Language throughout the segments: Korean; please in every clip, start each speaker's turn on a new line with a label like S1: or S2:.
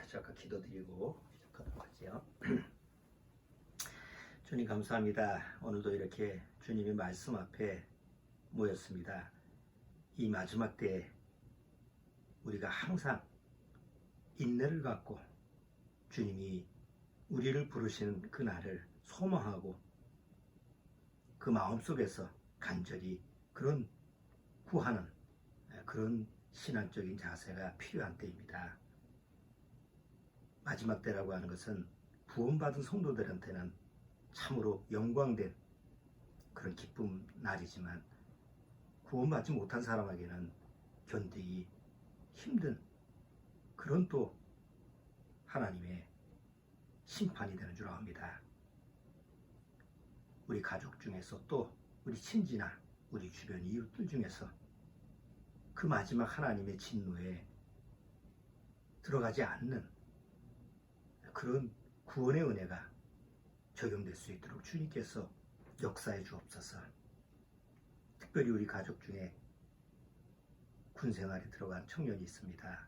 S1: 잠깐 기도드리고 시작하도록 하죠. 주님 감사합니다. 오늘도 이렇게 주님의 말씀 앞에 모였습니다. 이 마지막 때에 우리가 항상 인내를 갖고 주님이 우리를 부르시는 그날을 소망하고 그 마음속에서 간절히 그런 구하는 그런 신앙적인 자세가 필요한 때입니다. 마지막 때라고 하는 것은 구원받은 성도들한테는 참으로 영광된 그런 기쁨 날이지만 구원받지 못한 사람에게는 견디기 힘든 그런 또 하나님의 심판이 되는 줄 압니다. 우리 가족 중에서 또 우리 친지나 우리 주변 이웃들 중에서 그 마지막 하나님의 진노에 들어가지 않는 그런 구원의 은혜가 적용될 수 있도록 주님께서 역사해 주옵소서. 특별히 우리 가족 중에 군생활에 들어간 청년이 있습니다.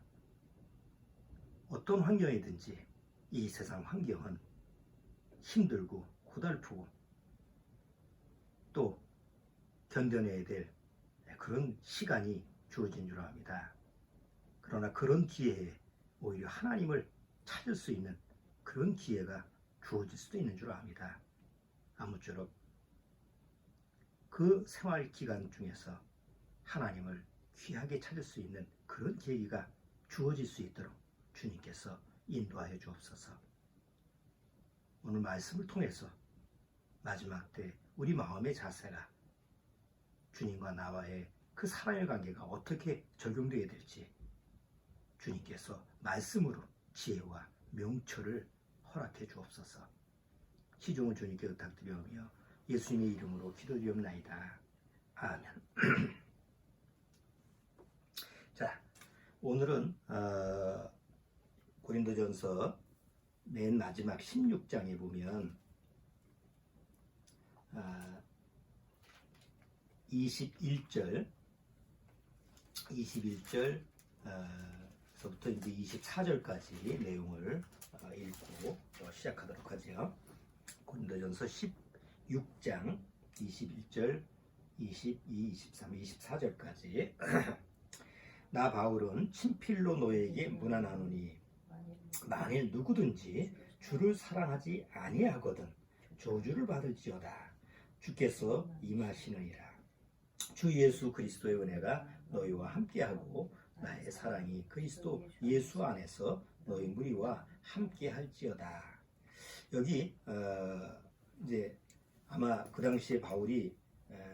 S1: 어떤 환경이든지 이 세상 환경은 힘들고 고달프고 또 견뎌내야 될 그런 시간이 주어진 줄 압니다. 그러나 그런 기회에 오히려 하나님을 찾을 수 있는 그런 기회가 주어질 수도 있는 줄 압니다. 아무쪼록 그 생활 기간 중에서 하나님을 귀하게 찾을 수 있는 그런 계기가 주어질 수 있도록 주님께서 인도하여 주옵소서. 오늘 말씀을 통해서 마지막 때 우리 마음의 자세가 주님과 나와의 그 사랑의 관계가 어떻게 적용되어야 될지 주님께서 말씀으로 지혜와 명철을 허락해 주옵소서. 시종은 주님께 부탁드리오며 예수님의 이름으로 기도드리옵나이다. 아멘. 자, 오늘은 고린도전서 맨 마지막 16장에 보면 21절 서부터 이제 24절까지 내용을 읽고 시작하도록 하죠. 고린도전서 16장 21절, 22, 23, 24절까지 나 바울은 친필로 너에게 문안하노니 만일 누구든지 주를 사랑하지 아니하거든 저주를 받을지어다. 주께서 임하시느니라. 주 예수 그리스도의 은혜가 너희와 함께하고 나의 사랑이 그리스도 예수 안에서 너희 무리와 함께할지어다. 여기 이제 아마 그 당시에 바울이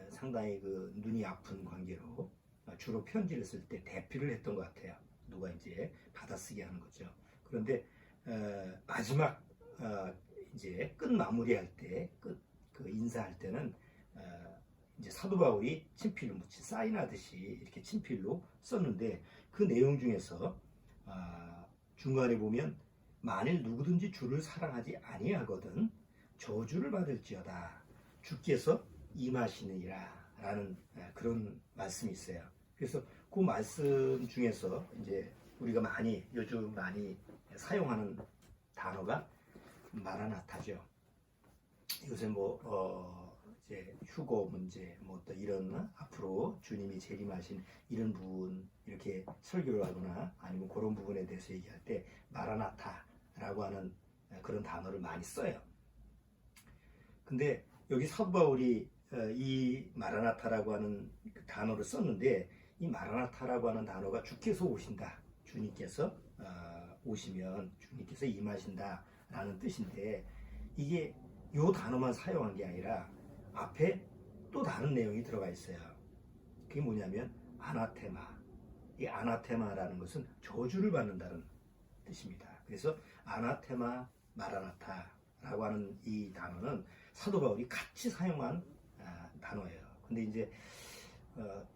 S1: 상당히 그 눈이 아픈 관계로 주로 편지를 쓸 때 대피를 했던 것 같아요. 누가 이제 받아쓰게 하는 거죠. 그런데 마지막 이제 끝 마무리할 때 그 인사할 때는 이제 사도 바울이 친필로 사인하듯이 이렇게 친필로 썼는데 그 내용 중에서 중간에 보면 만일 누구든지 주를 사랑하지 아니하거든 저주를 받을지어다. 주께서 임하시느니라 라는 그런 말씀이 있어요. 그래서 그 말씀 중에서 이제 우리가 요즘 많이 사용하는 단어가 마라나타죠. 요새 이제 휴거 문제 또 이런 앞으로 주님이 재림하신 이런 부분 이렇게 설교를 하거나 아니면 그런 부분에 대해서 얘기할 때 마라나타라고 하는 그런 단어를 많이 써요. 근데 여기 사도 바울이 이 마라나타라고 하는 단어를 썼는데 이 마라나타라고 하는 단어가 주께서 오신다. 주님께서 오시면 주님께서 임하신다 라는 뜻인데 이게 요 단어만 사용한 게 아니라 앞에 또 다른 내용이 들어가 있어요. 그게 뭐냐면 아나테마. 이 아나테마라는 것은 저주를 받는다는 뜻입니다. 그래서 아나테마 마라나타라고 하는 이 단어는 사도 바울이 같이 사용한 단어예요. 근데 이제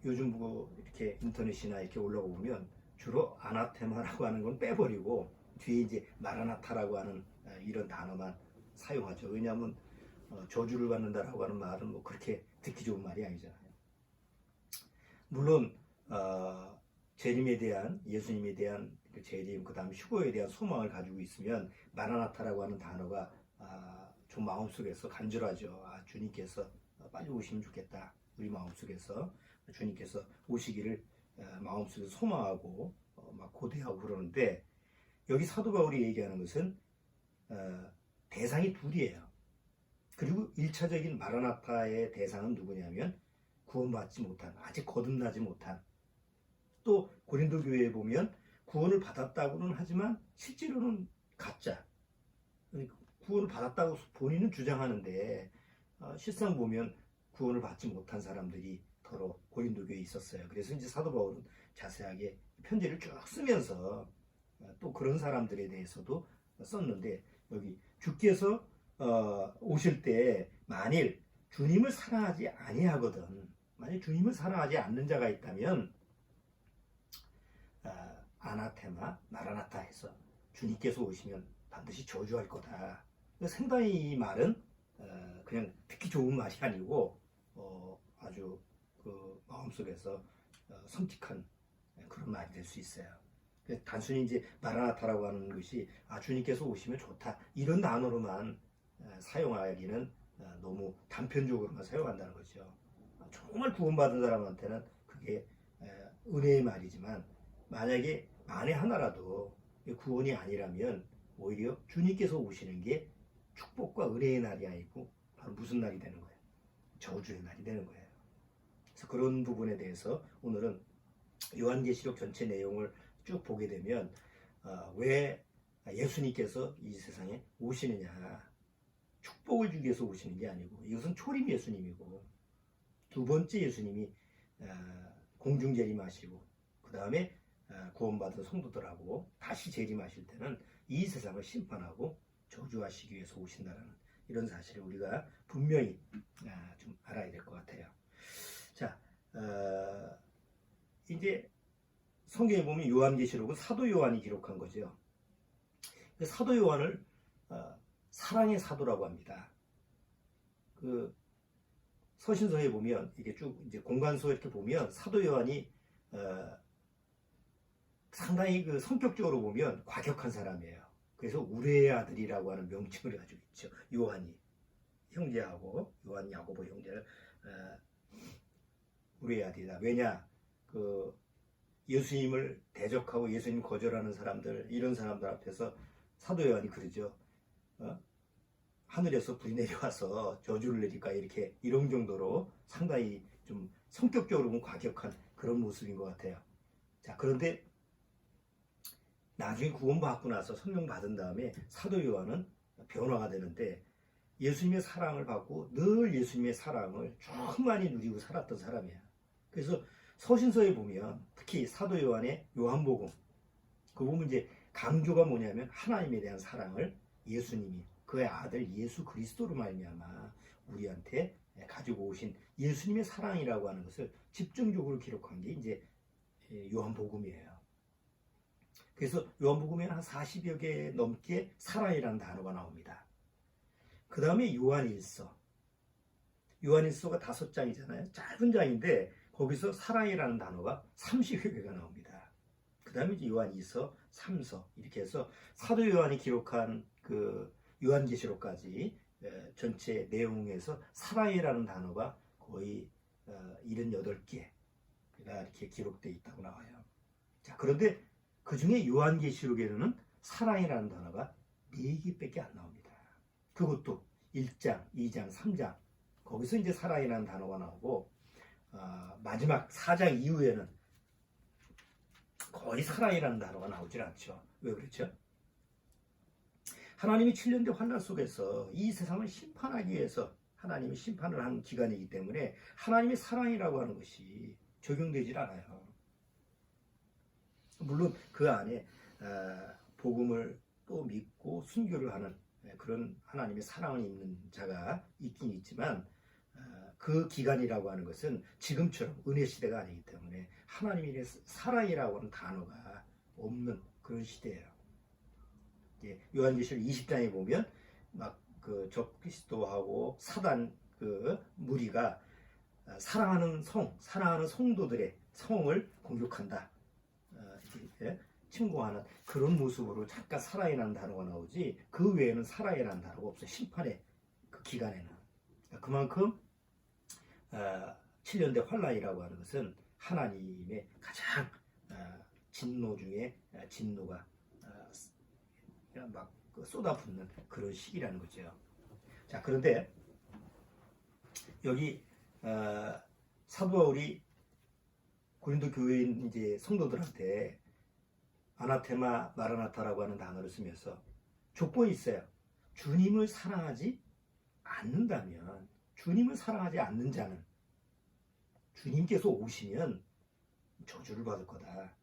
S1: 요즘 이렇게 인터넷이나 이렇게 올라가 보면 주로 아나테마라고 하는 건 빼버리고 뒤에 이제 마라나타라고 하는 이런 단어만 사용하죠. 왜냐하면 저주를 받는다라고 하는 말은 그렇게 듣기 좋은 말이 아니잖아요. 물론 재림에 대한 예수님에 대한 그 재림, 그 다음 휴거에 대한 소망을 가지고 있으면 마라나타라고 하는 단어가 좀 마음속에서 간절하죠. 주님께서 빨리 오시면 좋겠다. 우리 마음속에서 주님께서 오시기를 마음속에서 소망하고 막 고대하고 그러는데, 여기 사도 바울이 얘기하는 것은 대상이 둘이에요. 그리고 1차적인 마라나타의 대상은 누구냐면 구원받지 못한, 아직 거듭나지 못한, 또 고린도 교회에 보면 구원을 받았다고는 하지만 실제로는 가짜, 구원을 받았다고 본인은 주장하는데 실상 보면 구원을 받지 못한 사람들이 더러 고린도 교회에 있었어요. 그래서 이제 사도 바울은 자세하게 편지를 쭉 쓰면서 또 그런 사람들에 대해서도 썼는데, 여기 주께서 오실 때 만일 주님을 사랑하지 아니하거든, 만약 주님을 사랑하지 않는 자가 있다면 아나테마 마라나타 해서 주님께서 오시면 반드시 저주할 거다. 상당히 이 말은 그냥 듣기 좋은 말이 아니고 아주 그 마음속에서 섬뜩한 그런 말이 될 수 있어요. 단순히 이제 마라나타라고 하는 것이 주님께서 오시면 좋다 이런 단어로만 사용하기는 너무 단편적으로만 사용한다는 거죠. 정말 구원받은 사람한테는 그게 은혜의 말이지만, 만약에 만에 하나라도 구원이 아니라면 오히려 주님께서 오시는 게 축복과 은혜의 날이 아니고 바로 무슨 날이 되는 거예요? 저주의 날이 되는 거예요. 그래서 그런 부분에 대해서 오늘은 요한계시록 전체 내용을 쭉 보게 되면 왜 예수님께서 이 세상에 오시느냐, 축복을 주기 위해서 오시는 게 아니고, 이것은 초림 예수님이고, 두 번째 예수님이 공중 재림하시고 그 다음에 구원받은 성도들하고 다시 재림하실 때는 이 세상을 심판하고 저주하시기 위해서 오신다는 이런 사실을 우리가 분명히 좀 알아야 될 것 같아요. 자, 이제 성경에 보면 요한계시록은 사도 요한이 기록한 거죠. 사도 요한을 사랑의 사도라고 합니다. 그 서신서에 보면 이게 쭉 이제 공간서에 이렇게 보면 사도 요한이 상당히 그 성격적으로 보면 과격한 사람이에요. 그래서 우레의 아들이라고 하는 명칭을 가지고 있죠. 요한이 형제하고 요한 야고보 형제를 우레의 아들이다. 왜냐, 그 예수님을 대적하고 예수님 거절하는 사람들, 이런 사람들 앞에서 사도 요한이 그러죠. 하늘에서 불이 내려와서 저주를 내릴까, 이렇게 이런 정도로 상당히 좀 성격적으로 보면 과격한 그런 모습인 것 같아요. 자, 그런데 나중에 구원받고 나서 성령 받은 다음에 사도 요한은 변화가 되는데, 예수님의 사랑을 받고 늘 예수님의 사랑을 충만히 누리고 살았던 사람이야. 그래서 서신서에 보면 특히 사도 요한의 요한복음, 그 보면 이제 강조가 뭐냐면 하나님에 대한 사랑을 예수님이 그의 아들 예수 그리스도로 말미암아 우리한테 가지고 오신 예수님의 사랑이라고 하는 것을 집중적으로 기록한 게 이제 요한복음이에요. 그래서 요한복음에는 한 40여 개 넘게 사랑이라는 단어가 나옵니다. 그 다음에 요한일서. 요한일서가 5장이잖아요. 짧은 장인데 거기서 사랑이라는 단어가 30여 개가 나옵니다. 그 다음에 이제 요한이서, 3서 이렇게 해서 사도 요한이 기록한 그 요한계시록까지 전체 내용에서 사랑이라는 단어가 거의 78개가 이렇게 기록되어 있다고 나와요. 자, 그런데 그 중에 요한계시록에는 사랑이라는 단어가 4개밖에 안 나옵니다. 그것도 1장, 2장, 3장 거기서 이제 사랑이라는 단어가 나오고, 마지막 4장 이후에는 거의 사랑이라는 단어가 나오질 않죠. 왜 그렇죠? 하나님이 7년대 환난 속에서 이 세상을 심판하기 위해서 하나님이 심판을 한 기간이기 때문에 하나님의 사랑이라고 하는 것이 적용되질 않아요. 물론 그 안에 복음을 또 믿고 순교를 하는 그런 하나님의 사랑을 입는 자가 있긴 있지만, 그 기간이라고 하는 것은 지금처럼 은혜 시대가 아니기 때문에 하나님의 사랑이라고 하는 단어가 없는 그런 시대예요. 요한계시록 20장에 보면 막 그 적그리스도하고 사단 그 무리가 사랑하는 성도들의 성을 공격한다. 침공하는 그런 모습으로 잠깐 사랑이라는 단어가 나오지 그 외에는 사랑이라는 단어가 없어요. 심판의 그 기간에는. 그만큼 7년대 환란이라고 하는 것은 하나님의 가장 진노 중에 진노가 막 쏟아붓는 그런 시기라는 거죠. 자, 그런데 여기 사도 바울이 고린도 교회인 이제 성도들한테 아나테마 마라나타라고 하는 단어를 쓰면서 조건이 있어요. 주님을 사랑하지 않는다면, 주님을 사랑하지 않는 자는 주님께서 오시면 저주를 받을 거다.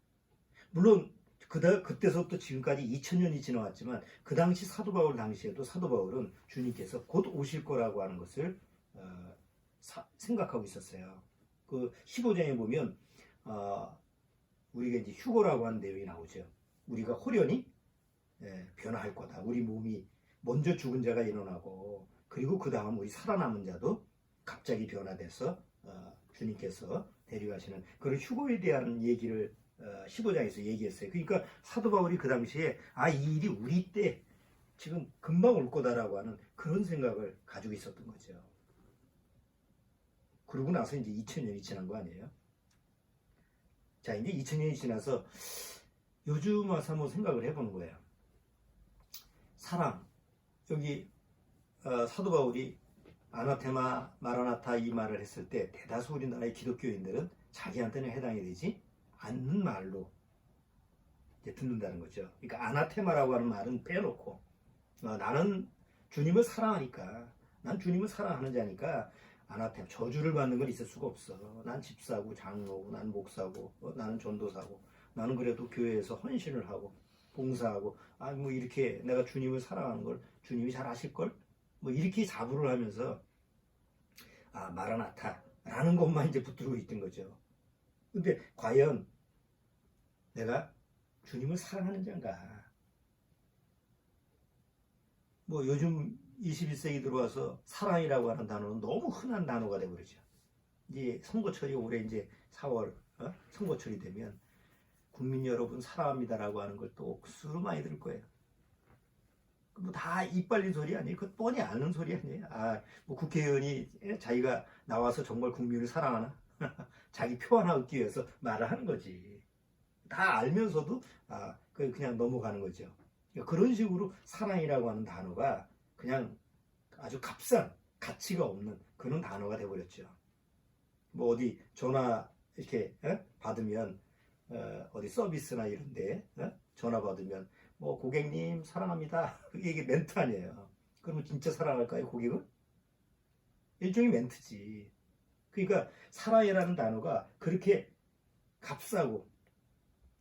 S1: 물론 그때서부터 지금까지 2000년이 지나왔지만 그 당시 사도 바울 당시에도 사도 바울은 주님께서 곧 오실 거라고 하는 것을 생각하고 있었어요. 그 15장에 보면 우리가 이제 휴거라고 하는 내용이 나오죠. 우리가 홀연히 변화할 거다. 우리 몸이 먼저 죽은 자가 일어나고 그리고 그 다음 우리 살아남은 자도 갑자기 변화돼서 주님께서 데려가시는 그런 휴거에 대한 얘기를 15장에서 얘기했어요. 그러니까 사도 바울이 그 당시에 이 일이 우리 때 지금 금방 올 거다라고 하는 그런 생각을 가지고 있었던 거죠. 그러고 나서 이제 2000년이 지난 거 아니에요? 자, 이제 2000년이 지나서 요즘 와서 한번 생각을 해보는 거예요. 사랑. 여기 사도 바울이 아나테마 마라나타 이 말을 했을 때 대다수 우리나라의 기독교인들은 자기한테는 해당이 되지 않는 말로 이제 듣는다는 거죠. 그러니까 아나테마라고 하는 말은 빼놓고 나는 주님을 사랑하니까, 난 주님을 사랑하는 자니까 아나테마, 저주를 받는 건 있을 수가 없어. 난 집사고 장로고 난 목사고 나는 전도사고 나는 그래도 교회에서 헌신을 하고 봉사하고 뭐 이렇게 내가 주님을 사랑하는 걸 주님이 잘 아실걸? 뭐 이렇게 자부를 하면서 마라나타라는 것만 이제 붙들고 있던 거죠. 근데 과연 내가 주님을 사랑하는 자인가? 뭐 요즘 21세기 들어와서 사랑이라고 하는 단어는 너무 흔한 단어가 되버리죠. 이제 선거철이 올해 이제 4월 선거철이 되면 국민 여러분 사랑합니다라고 하는 걸 또 억수로 많이 들을 거예요. 뭐 다 입 벌린 소리 아니에요? 그 뻔히 아는 소리 아니에요? 뭐 국회의원이 자기가 나와서 정말 국민을 사랑하나? 자기 표 하나 얻기 위해서 말을 하는 거지. 다 알면서도 그냥 넘어가는 거죠. 그런 식으로 사랑이라고 하는 단어가 그냥 아주 값싼 가치가 없는 그런 단어가 돼버렸죠. 뭐 어디 전화 이렇게 받으면 어디 서비스나 이런데 전화 받으면 뭐 고객님 사랑합니다. 이게 멘트 아니에요. 그러면 진짜 사랑할까요, 고객은? 일종의 멘트지. 그러니까 사랑이라는 단어가 그렇게 값싸고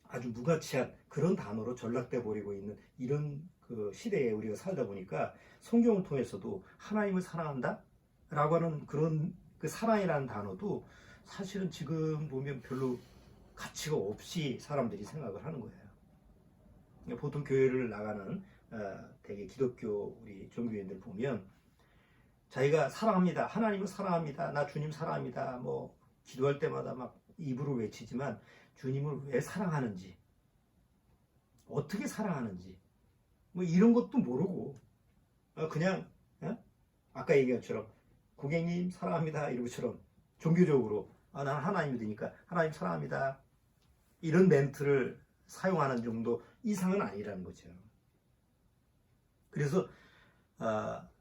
S1: 아주 무가치한 그런 단어로 전락돼 버리고 있는 이런 그 시대에 우리가 살다 보니까 성경을 통해서도 하나님을 사랑한다 라고 하는 그런 그 사랑이라는 단어도 사실은 지금 보면 별로 가치가 없이 사람들이 생각을 하는 거예요. 보통 교회를 나가는 되게 기독교 우리 종교인들 보면 자기가 사랑합니다, 하나님을 사랑합니다, 나 주님 사랑합니다, 뭐 기도할 때마다 막 입으로 외치지만 주님을 왜 사랑하는지, 어떻게 사랑하는지 뭐 이런 것도 모르고 그냥 아까 얘기한 것처럼 고객님 사랑합니다 이러고처럼 종교적으로 난 하나님이 되니까 하나님 사랑합니다 이런 멘트를 사용하는 정도 이상은 아니라는 거죠. 그래서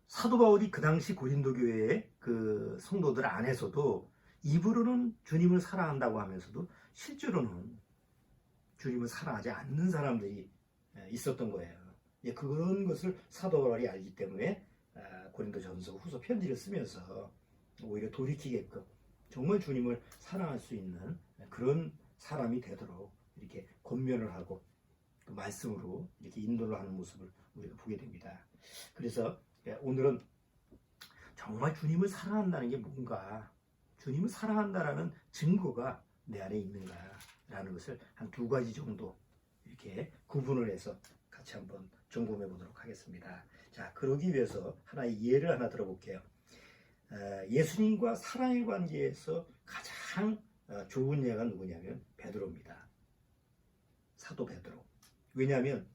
S1: 사도 바울이 그 당시 고린도 교회의 그 성도들 안에서도 입으로는 주님을 사랑한다고 하면서도 실제로는 주님을 사랑하지 않는 사람들이 있었던 거예요. 그런 것을 사도 바울이 알기 때문에 고린도전서 후서 편지를 쓰면서 오히려 돌이키게끔 정말 주님을 사랑할 수 있는 그런 사람이 되도록 이렇게 권면을 하고 그 말씀으로 이렇게 인도를 하는 모습을 우리가 보게 됩니다. 그래서 오늘은 정말 주님을 사랑한다는 게 뭔가, 주님을 사랑한다라는 증거가 내 안에 있는가라는 것을 한 2가지 정도 이렇게 구분을 해서 같이 한번 점검해 보도록 하겠습니다. 자, 그러기 위해서 하나의 예를 하나 들어볼게요. 예수님과 사랑의 관계에서 가장 좋은 예가 누구냐면 베드로입니다. 사도 베드로. 왜냐하면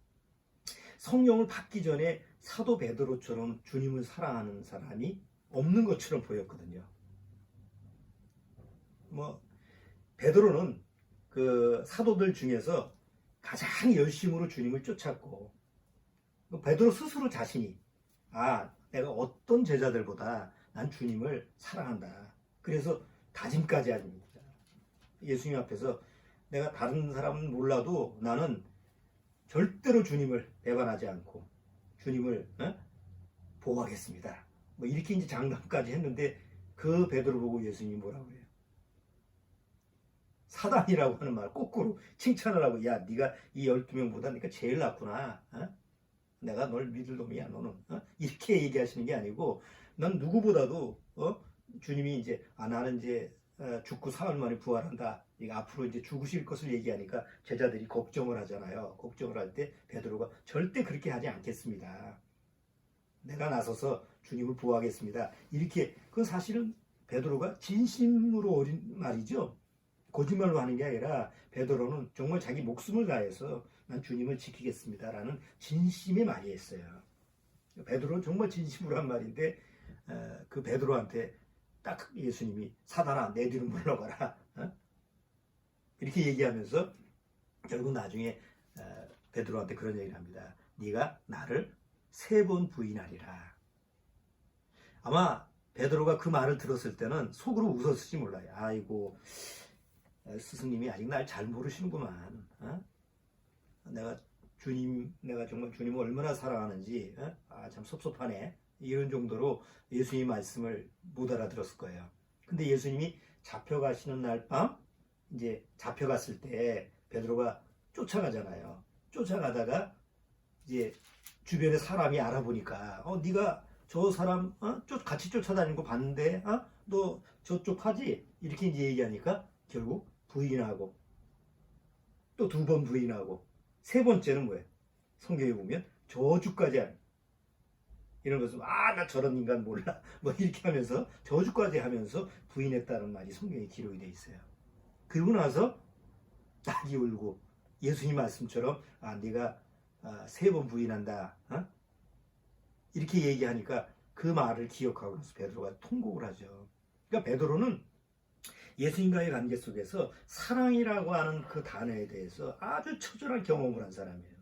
S1: 성령을 받기 전에 사도 베드로처럼 주님을 사랑하는 사람이 없는 것처럼 보였거든요. 뭐 베드로는 그 사도들 중에서 가장 열심으로 주님을 쫓았고, 베드로 스스로 자신이 내가 어떤 제자들보다 난 주님을 사랑한다. 그래서 다짐까지 합니다. 예수님 앞에서 내가 다른 사람은 몰라도 나는 절대로 주님을 배반하지 않고 주님을 보호하겠습니다. 뭐 이렇게 이제 장담까지 했는데 그 베드로 보고 예수님이 뭐라고 그래요? 사단이라고 하는 말 거꾸로 칭찬을 하고, 야 네가 이 12명보다 네가 제일 낫구나. 내가 널 믿을 놈이야 너는. 이렇게 얘기하시는 게 아니고, 난 누구보다도 주님이 이제 나는 이제 죽고 사흘 만에 부활한다. 앞으로 이제 죽으실 것을 얘기하니까 제자들이 걱정을 하잖아요. 걱정을 할 때 베드로가 절대 그렇게 하지 않겠습니다. 내가 나서서 주님을 보호하겠습니다. 이렇게, 그건 사실은 베드로가 진심으로 어린 말이죠. 거짓말로 하는 게 아니라 베드로는 정말 자기 목숨을 다해서 난 주님을 지키겠습니다라는 진심의 말이었어요. 베드로는 정말 진심으로 한 말인데, 그 베드로한테 딱 예수님이 사단아 내 뒤로 물러가라 이렇게 얘기하면서 결국 나중에 베드로한테 그런 얘기를 합니다. 네가 나를 3번 부인하리라. 아마 베드로가 그 말을 들었을 때는 속으로 웃었을지 몰라요. 아이고, 스승님이 아직 날 잘 모르시는구만. 내가 정말 주님을 얼마나 사랑하는지 참 섭섭하네. 이런 정도로 예수님 말씀을 못 알아들었을 거예요. 근데 예수님이 잡혀가시는 날 밤, 이제 잡혀갔을 때 베드로가 쫓아가잖아요. 쫓아가다가 이제 주변에 사람이 알아보니까 네가 저 사람 같이 쫓아다니는 거 봤는데 너 저쪽 하지? 이렇게 이제 얘기하니까 결국 부인하고 또 2번 부인하고 3번째는 뭐예요? 성경에 보면 저주까지 하는, 이런 것을 나 저런 인간 몰라 뭐 이렇게 하면서 저주까지 하면서 부인했다는 말이 성경에 기록이 돼 있어요. 그리고 나서 딱 울고 예수님 말씀처럼 네가 3번 부인한다 이렇게 얘기하니까 그 말을 기억하고 나서 베드로가 통곡을 하죠. 그러니까 베드로는 예수님과의 관계 속에서 사랑이라고 하는 그 단어에 대해서 아주 처절한 경험을 한 사람이에요.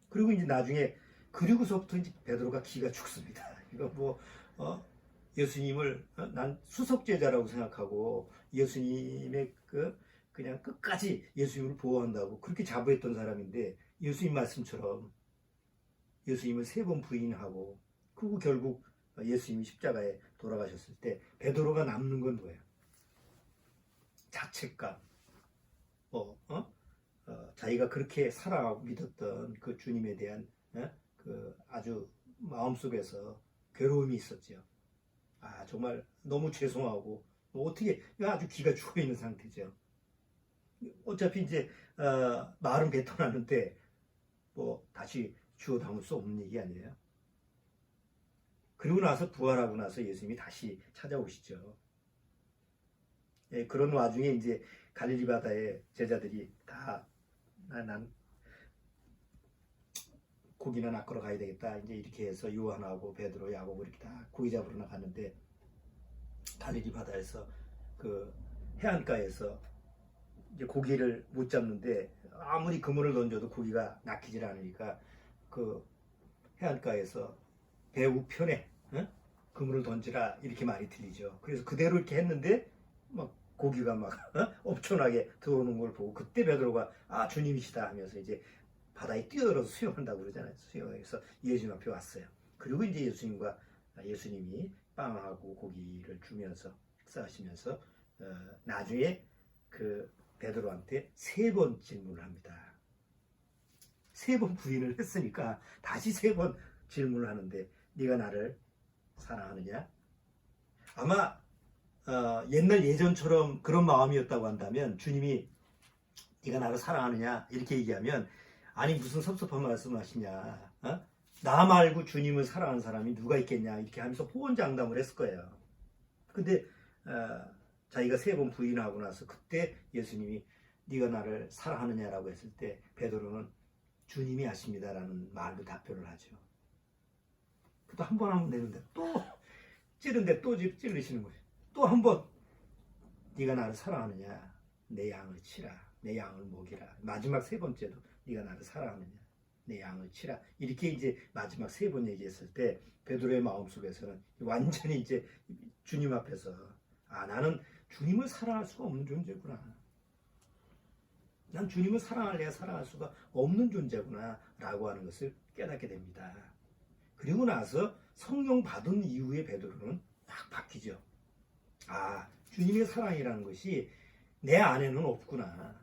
S1: 그리고 이제 나중에 그리고서부터 이제 베드로가 기가 죽습니다. 이거 예수님을 난 수석제자라고 생각하고 예수님의 그냥 끝까지 예수님을 보호한다고 그렇게 자부했던 사람인데, 예수님 말씀처럼 예수님을 3번 부인하고 그리고 결국 예수님이 십자가에 돌아가셨을 때 베드로가 남는 건 뭐예요? 자책감, 자기가 그렇게 사랑하고 믿었던 그 주님에 대한 그 아주 마음속에서 괴로움이 있었죠. 정말 너무 죄송하고 어떻게 아주 기가 죽어 있는 상태죠. 어차피 이제 말은 뱉어놨는데 다시 주워 담을 수 없는 얘기 아니에요. 그리고 나서 부활하고 나서 예수님이 다시 찾아오시죠. 그런 와중에 이제 갈릴리 바다에 제자들이 다 난 고기나 낚으러 가야 되겠다. 이제 이렇게 해서 요한하고 베드로, 야고보 이렇게 다 고기 잡으러 나갔는데, 갈릴리 바다에서 그 해안가에서 이제 고기를 못 잡는데 아무리 그물을 던져도 고기가 낚이질 않으니까 그 해안가에서 배 우편에 그물을 던지라 이렇게 말이 들리죠. 그래서 그대로 이렇게 했는데 막 고기가 막 엄청나게 들어오는 걸 보고 그때 베드로가 주님이시다 하면서 이제 바다에 뛰어들어서 수영한다고 그러잖아요. 수영해서 예수님 앞에 왔어요. 그리고 이제 예수님이 빵하고 고기를 주면서 식사하시면서 나중에 그 베드로한테 3번 질문을 합니다. 3번 부인을 했으니까 다시 3번 질문을 하는데, 네가 나를 사랑하느냐? 아마 옛날 예전처럼 그런 마음이었다고 한다면 주님이 네가 나를 사랑하느냐 이렇게 얘기하면 아니 무슨 섭섭한 말씀하시냐, 나 말고 주님을 사랑하는 사람이 누가 있겠냐 이렇게 하면서 호언장담을 했을 거예요. 근데 자기가 3번 부인하고 나서 그때 예수님이 네가 나를 사랑하느냐라고 했을 때 베드로는 주님이 아십니다라는 말로 답변을 하죠. 또 한 번 하면 되는데 또 찌른데 또 찌르시는 거예요. 또 한 번 네가 나를 사랑하느냐, 내 양을 치라, 내 양을 먹이라. 마지막 세 번째도 네가 나를 사랑하느냐, 내 양을 치라. 이렇게 이제 마지막 세 번 얘기했을 때 베드로의 마음속에서는 완전히 이제 주님 앞에서 나는 주님을 사랑할 수가 없는 존재구나. 난 주님을 사랑할래야 사랑할 수가 없는 존재구나 라고 하는 것을 깨닫게 됩니다. 그리고 나서 성령 받은 이후에 베드로는 확 바뀌죠. 주님의 사랑이라는 것이 내 안에는 없구나.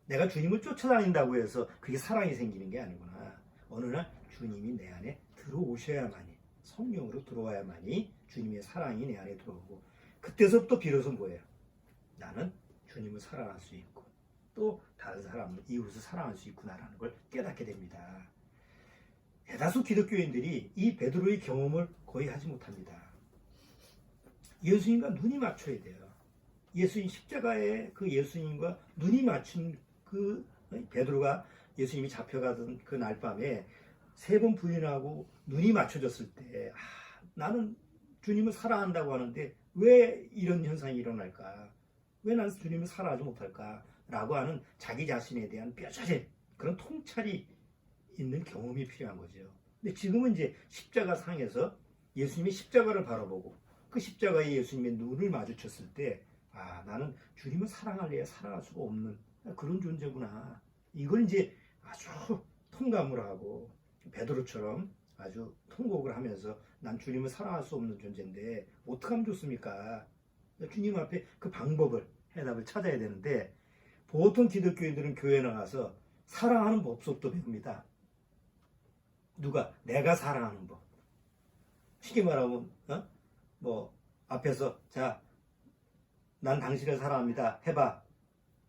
S1: 내가 주님을 쫓아다닌다고 해서 그게 사랑이 생기는 게 아니구나. 어느 날 주님이 내 안에 들어오셔야만이, 성령으로 들어와야만이 주님의 사랑이 내 안에 들어오고, 그때서부터 비로소 뭐예요? 나는 주님을 사랑할 수 있고 또 다른 사람, 이웃을 사랑할 수 있구나라는 걸 깨닫게 됩니다. 대다수 기독교인들이 이 베드로의 경험을 거의 하지 못합니다. 예수님과 눈이 맞춰야 돼요. 예수님 십자가에 그 예수님과 눈이 맞춘 그 베드로가 예수님이 잡혀가던 그 날밤에 세 번 부인하고 눈이 맞춰졌을 때 나는 주님을 사랑한다고 하는데 왜 이런 현상이 일어날까? 왜 나는 주님을 사랑하지 못할까? 라고 하는 자기 자신에 대한 뼈저린 그런 통찰이 있는 경험이 필요한 거죠. 근데 지금은 이제 십자가 상에서 예수님이 십자가를 바라보고 그 십자가에 예수님의 눈을 마주쳤을 때 나는 주님을 사랑할래야 사랑할 수가 없는 그런 존재구나. 이걸 이제 아주 통감을 하고 베드로처럼 아주 통곡을 하면서 난 주님을 사랑할 수 없는 존재인데 어떻게 하면 좋습니까? 주님 앞에 그 방법을, 해답을 찾아야 되는데 보통 기독교인들은 교회 나가서 사랑하는 법석도 배웁니다. 누가? 내가 사랑하는 법. 쉽게 말하면 앞에서 난 당신을 사랑합니다. 해봐.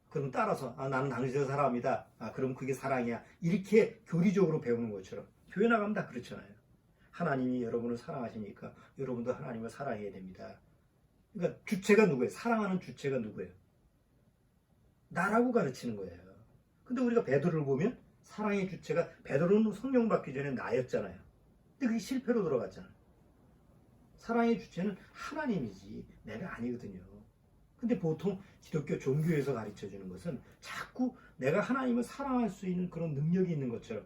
S1: 그럼 따라서 나는 당신을 사랑합니다. 그럼 그게 사랑이야. 이렇게 교리적으로 배우는 것처럼 교회 나가면 다 그렇잖아요. 하나님이 여러분을 사랑하시니까 여러분도 하나님을 사랑해야 됩니다. 그러니까 주체가 누구예요? 사랑하는 주체가 누구예요? 나라고 가르치는 거예요. 근데 우리가 베드로를 보면 사랑의 주체가 베드로는 성령 받기 전에 나였잖아요. 근데 그게 실패로 들어갔잖아요. 사랑의 주체는 하나님이지 내가 아니거든요. 근데 보통 기독교 종교에서 가르쳐주는 것은 자꾸 내가 하나님을 사랑할 수 있는 그런 능력이 있는 것처럼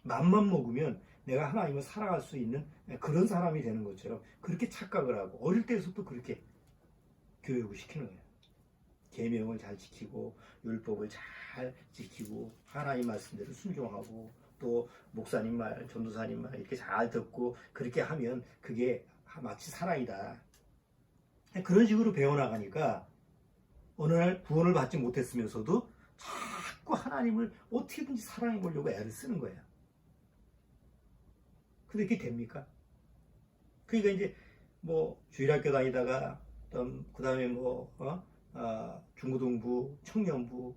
S1: 맘만 먹으면 내가 하나님을 사랑할 수 있는 그런 사람이 되는 것처럼 그렇게 착각을 하고 어릴 때부터 그렇게 교육을 시키는 거예요. 계명을 잘 지키고 율법을 잘 지키고 하나님 말씀대로 순종하고 또 목사님 말, 전도사님 말 이렇게 잘 듣고 그렇게 하면 그게 마치 사랑이다. 그런 식으로 배워나가니까 어느 날 구원을 받지 못했으면서도 자꾸 하나님을 어떻게든지 사랑해 보려고 애를 쓰는 거예요. 근데 그게 됩니까? 그러니까 이제 주일학교 다니다가 그 다음에 중고등부, 청년부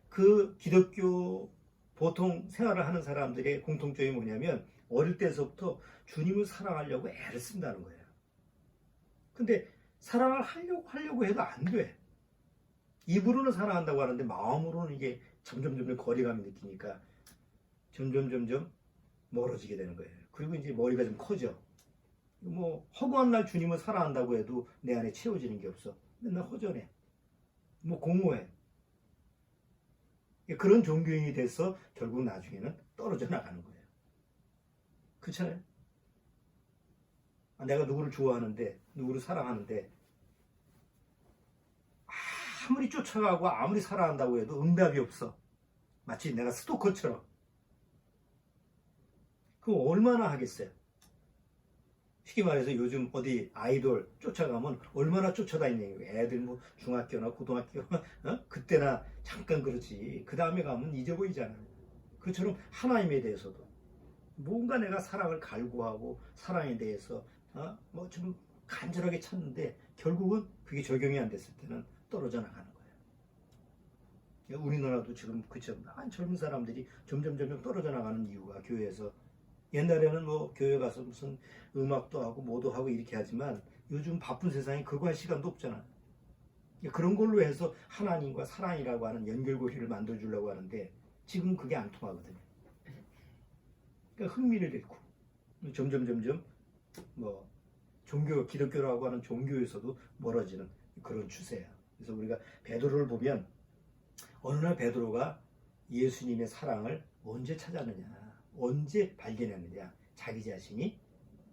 S1: 그 기독교 보통 생활을 하는 사람들의 공통점이 뭐냐면 어릴 때서부터 주님을 사랑하려고 애를 쓴다는 거예요. 근데 사랑을 하려고 해도 안 돼. 입으로는 사랑한다고 하는데 마음으로는 이게 점점 거리감이 느끼니까 점점 멀어지게 되는 거예요. 그리고 이제 머리가 좀 커져. 허구한 날 주님을 사랑한다고 해도 내 안에 채워지는 게 없어. 맨날 허전해. 공허해. 그런 종교인이 돼서 결국 나중에는 떨어져 나가는 거예요. 그렇잖아요? 내가 누구를 좋아하는데, 누구를 사랑하는데, 아무리 쫓아가고 아무리 사랑한다고 해도 응답이 없어. 마치 내가 스토커처럼. 그럼 얼마나 하겠어요? 쉽게 말해서 요즘 어디 아이돌 쫓아가면 얼마나 쫓아다니는 거예요. 애들 중학교나 고등학교 그때나 잠깐 그렇지. 그 다음에 가면 잊어버리잖아요. 그처럼 하나님에 대해서도 뭔가 내가 사랑을 갈구하고 사랑에 대해서 좀 간절하게 찾는데 결국은 그게 적용이 안 됐을 때는 떨어져 나가는 거예요. 우리나라도 지금 그처럼 젊은 사람들이 점점 떨어져 나가는 이유가 교회에서 옛날에는 교회 가서 무슨 음악도 하고 뭐도 하고 이렇게 하지만 요즘 바쁜 세상에 그거 할 시간도 없잖아. 그런 걸로 해서 하나님과 사랑이라고 하는 연결고리를 만들어주려고 하는데 지금 그게 안 통하거든요. 그러니까 흥미를 잃고 점점 뭐 기독교라고 하는 종교에서도 멀어지는 그런 추세예요. 그래서 우리가 베드로를 보면 어느 날 베드로가 예수님의 사랑을 언제 찾았느냐, 언제 발견했느냐, 자기 자신이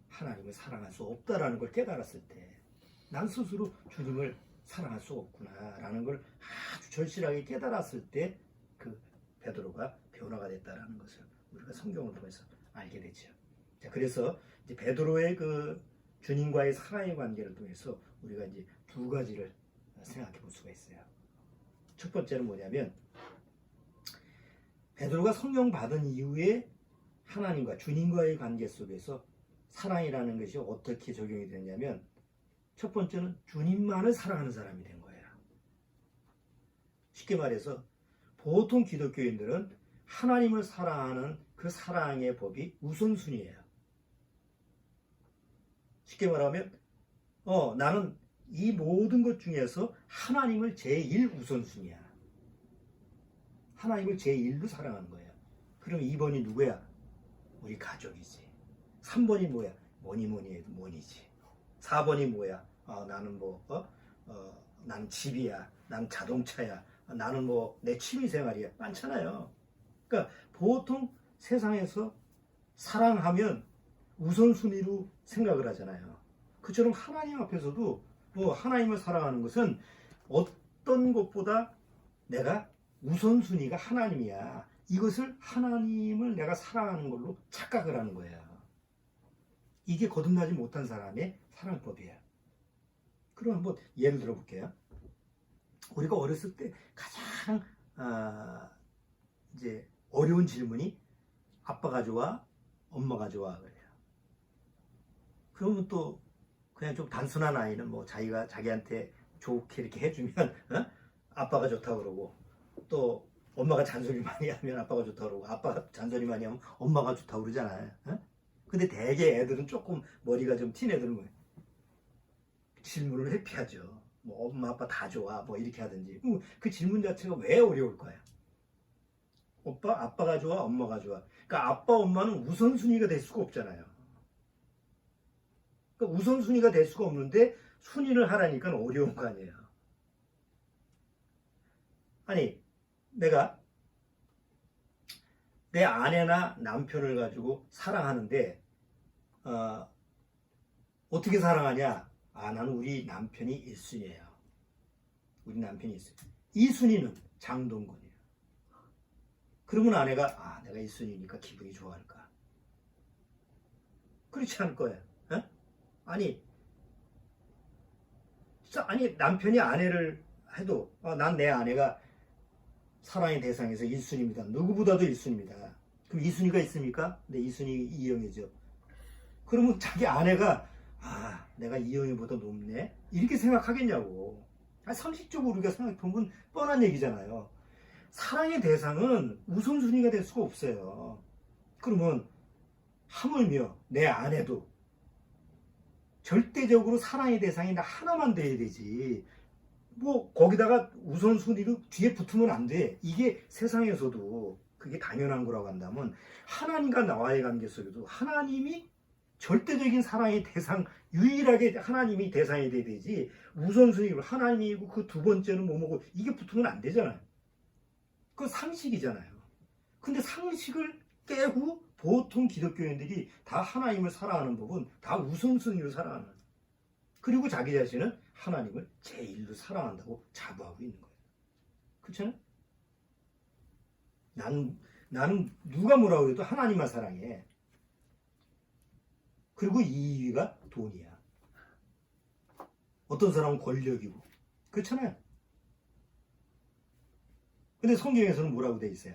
S1: 하나님을 사랑할 수 없다라는 걸 깨달았을 때 난 스스로 주님을 사랑할 수 없구나라는 걸 아주 절실하게 깨달았을 때 그 베드로가 변화가 됐다라는 것을 우리가 성경을 통해서 알게 되죠. 자, 그래서 이제 베드로의 그 주님과의 사랑의 관계를 통해서 우리가 이제 두 가지를 생각해 볼 수가 있어요. 첫 번째는 뭐냐면 베드로가 성령 받은 이후에 하나님과 주님과의 관계 속에서 사랑이라는 것이 어떻게 적용이 되냐면 첫 번째는 주님만을 사랑하는 사람이 된 거예요. 쉽게 말해서 보통 기독교인들은 하나님을 사랑하는 그 사랑의 법이 우선순위예요. 쉽게 말하면 나는 이 모든 것 중에서 하나님을 제1우선순위야. 하나님을 제1로 사랑하는 거예요. 그럼 2번이 누구야? 우리 가족이지. 3번이 뭐야? 뭐니 해도 뭐니지. 4번이 뭐야? 나는 난 집이야. 난 자동차야. 나는 내 취미생활이야. 많잖아요. 그러니까 보통 세상에서 사랑하면 우선순위로 생각을 하잖아요. 그처럼 하나님 앞에서도 하나님을 사랑하는 것은 어떤 것보다 내가 우선순위가 하나님이야. 이것을 하나님을 내가 사랑하는 걸로 착각을 하는 거예요. 이게 거듭나지 못한 사람의 사랑법이에요. 그럼 한번 예를 들어 볼게요. 우리가 어렸을 때 가장 이제 어려운 질문이 아빠가 좋아, 엄마가 좋아 그래요. 그러면 또 그냥 좀 단순한 아이는 자기가 자기한테 좋게 이렇게 해주면 아빠가 좋다 그러고 또 엄마가 잔소리 많이 하면 아빠가 좋다 그러고 아빠가 잔소리 많이 하면 엄마가 좋다 그러잖아요. 근데 대개 애들은 조금 머리가 좀 튄 애들은 뭐예요? 질문을 회피하죠. 엄마 아빠 다 좋아 이렇게 하든지. 그 질문 자체가 왜 어려울 거야? 아빠가 좋아, 엄마가 좋아. 그러니까 아빠 엄마는 우선순위가 될 수가 없잖아요. 그러니까 우선순위가 될 수가 없는데 순위를 하라니까 어려운 거 아니에요. 아니 내가 내 아내나 남편을 가지고 사랑하는데 어떻게 사랑하냐? 나는 우리 남편이 1순위예요. 우리 남편이 1순위. 2순위는 장동건이에요. 그러면 아내가 내가 1순위니까 기분이 좋아할까? 그렇지 않을 거예요. 아니 남편이 아내를 해도 난 내 아내가 사랑의 대상에서 1순위입니다. 누구보다도 1순위입니다. 그럼 2순위가 있습니까? 네, 2순위 이영애죠. 그러면 자기 아내가 내가 이영애보다 높네? 이렇게 생각하겠냐고. 상식적으로 우리가 생각해보면 뻔한 얘기잖아요. 사랑의 대상은 우선순위가 될 수가 없어요. 그러면 하물며 내 아내도 절대적으로 사랑의 대상이 나 하나만 돼야 되지. 거기다가 우선순위로 뒤에 붙으면 안 돼. 이게 세상에서도 그게 당연한 거라고 한다면 하나님과 나와의 관계 속에도 하나님이 절대적인 사랑의 대상, 유일하게 하나님이 대상이 돼야 되지. 우선순위로 하나님이고 그 두 번째는 뭐고 이게 붙으면 안 되잖아요. 그건 상식이잖아요. 근데 상식을 깨고 보통 기독교인들이 다 하나님을 사랑하는 법은 다 우선순위로 사랑하는 거예요. 그리고 자기 자신은 하나님을 제1로 사랑한다고 자부하고 있는 거예요. 그렇잖아요? 나는 누가 뭐라고 해도 하나님만 사랑해. 그리고 2위가 돈이야. 어떤 사람은 권력이고. 그렇잖아요? 근데 성경에서는 뭐라고 돼 있어요?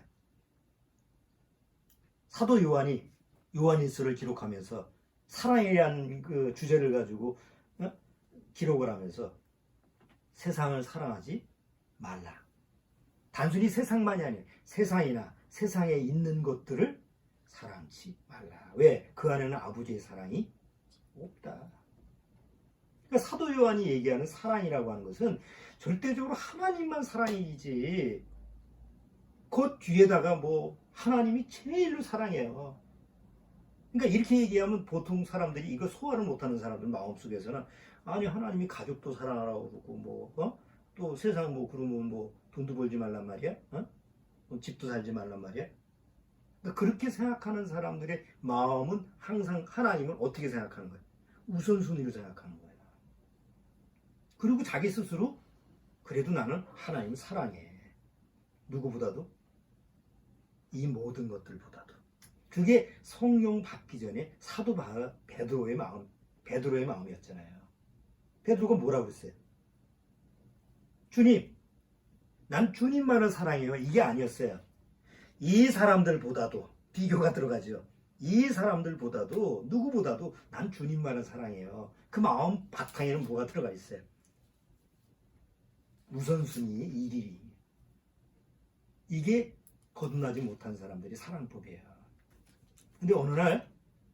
S1: 사도 요한이 요한일서를 기록하면서 사랑에 대한 그 주제를 가지고 기록을 하면서 세상을 사랑하지 말라. 단순히 세상만이 아니에요. 세상이나 세상에 있는 것들을 사랑치 말라. 왜? 그 안에는 아버지의 사랑이 없다. 그러니까 사도 요한이 얘기하는 사랑이라고 하는 것은 절대적으로 하나님만 사랑이지 그 뒤에다가 뭐 하나님이 제일로 사랑해요. 그러니까 이렇게 얘기하면 보통 사람들이 이거 소화를 못하는 사람들 마음속에서는 아니 하나님이 가족도 사랑하라고 그러고 또 세상 뭐 그러면 뭐 돈도 벌지 말란 말이야, 뭐 집도 살지 말란 말이야. 그러니까 그렇게 생각하는 사람들의 마음은 항상 하나님을 어떻게 생각하는 거야? 우선순위로 생각하는 거야. 그리고 자기 스스로 그래도 나는 하나님을 사랑해. 누구보다도 이 모든 것들보다도. 그게 성령 받기 전에 사도 베드로의 마음이었잖아요. 베드로가 뭐라고 했어요? 주님, 난 주님만을 사랑해요. 이게 아니었어요. 이 사람들보다도 비교가 들어가죠. 이 사람들보다도 누구보다도 난 주님만을 사랑해요. 그 마음 바탕에는 뭐가 들어가 있어요? 우선순위 1위. 이게 거듭나지 못한 사람들이 사랑법이에요. 근데 어느 날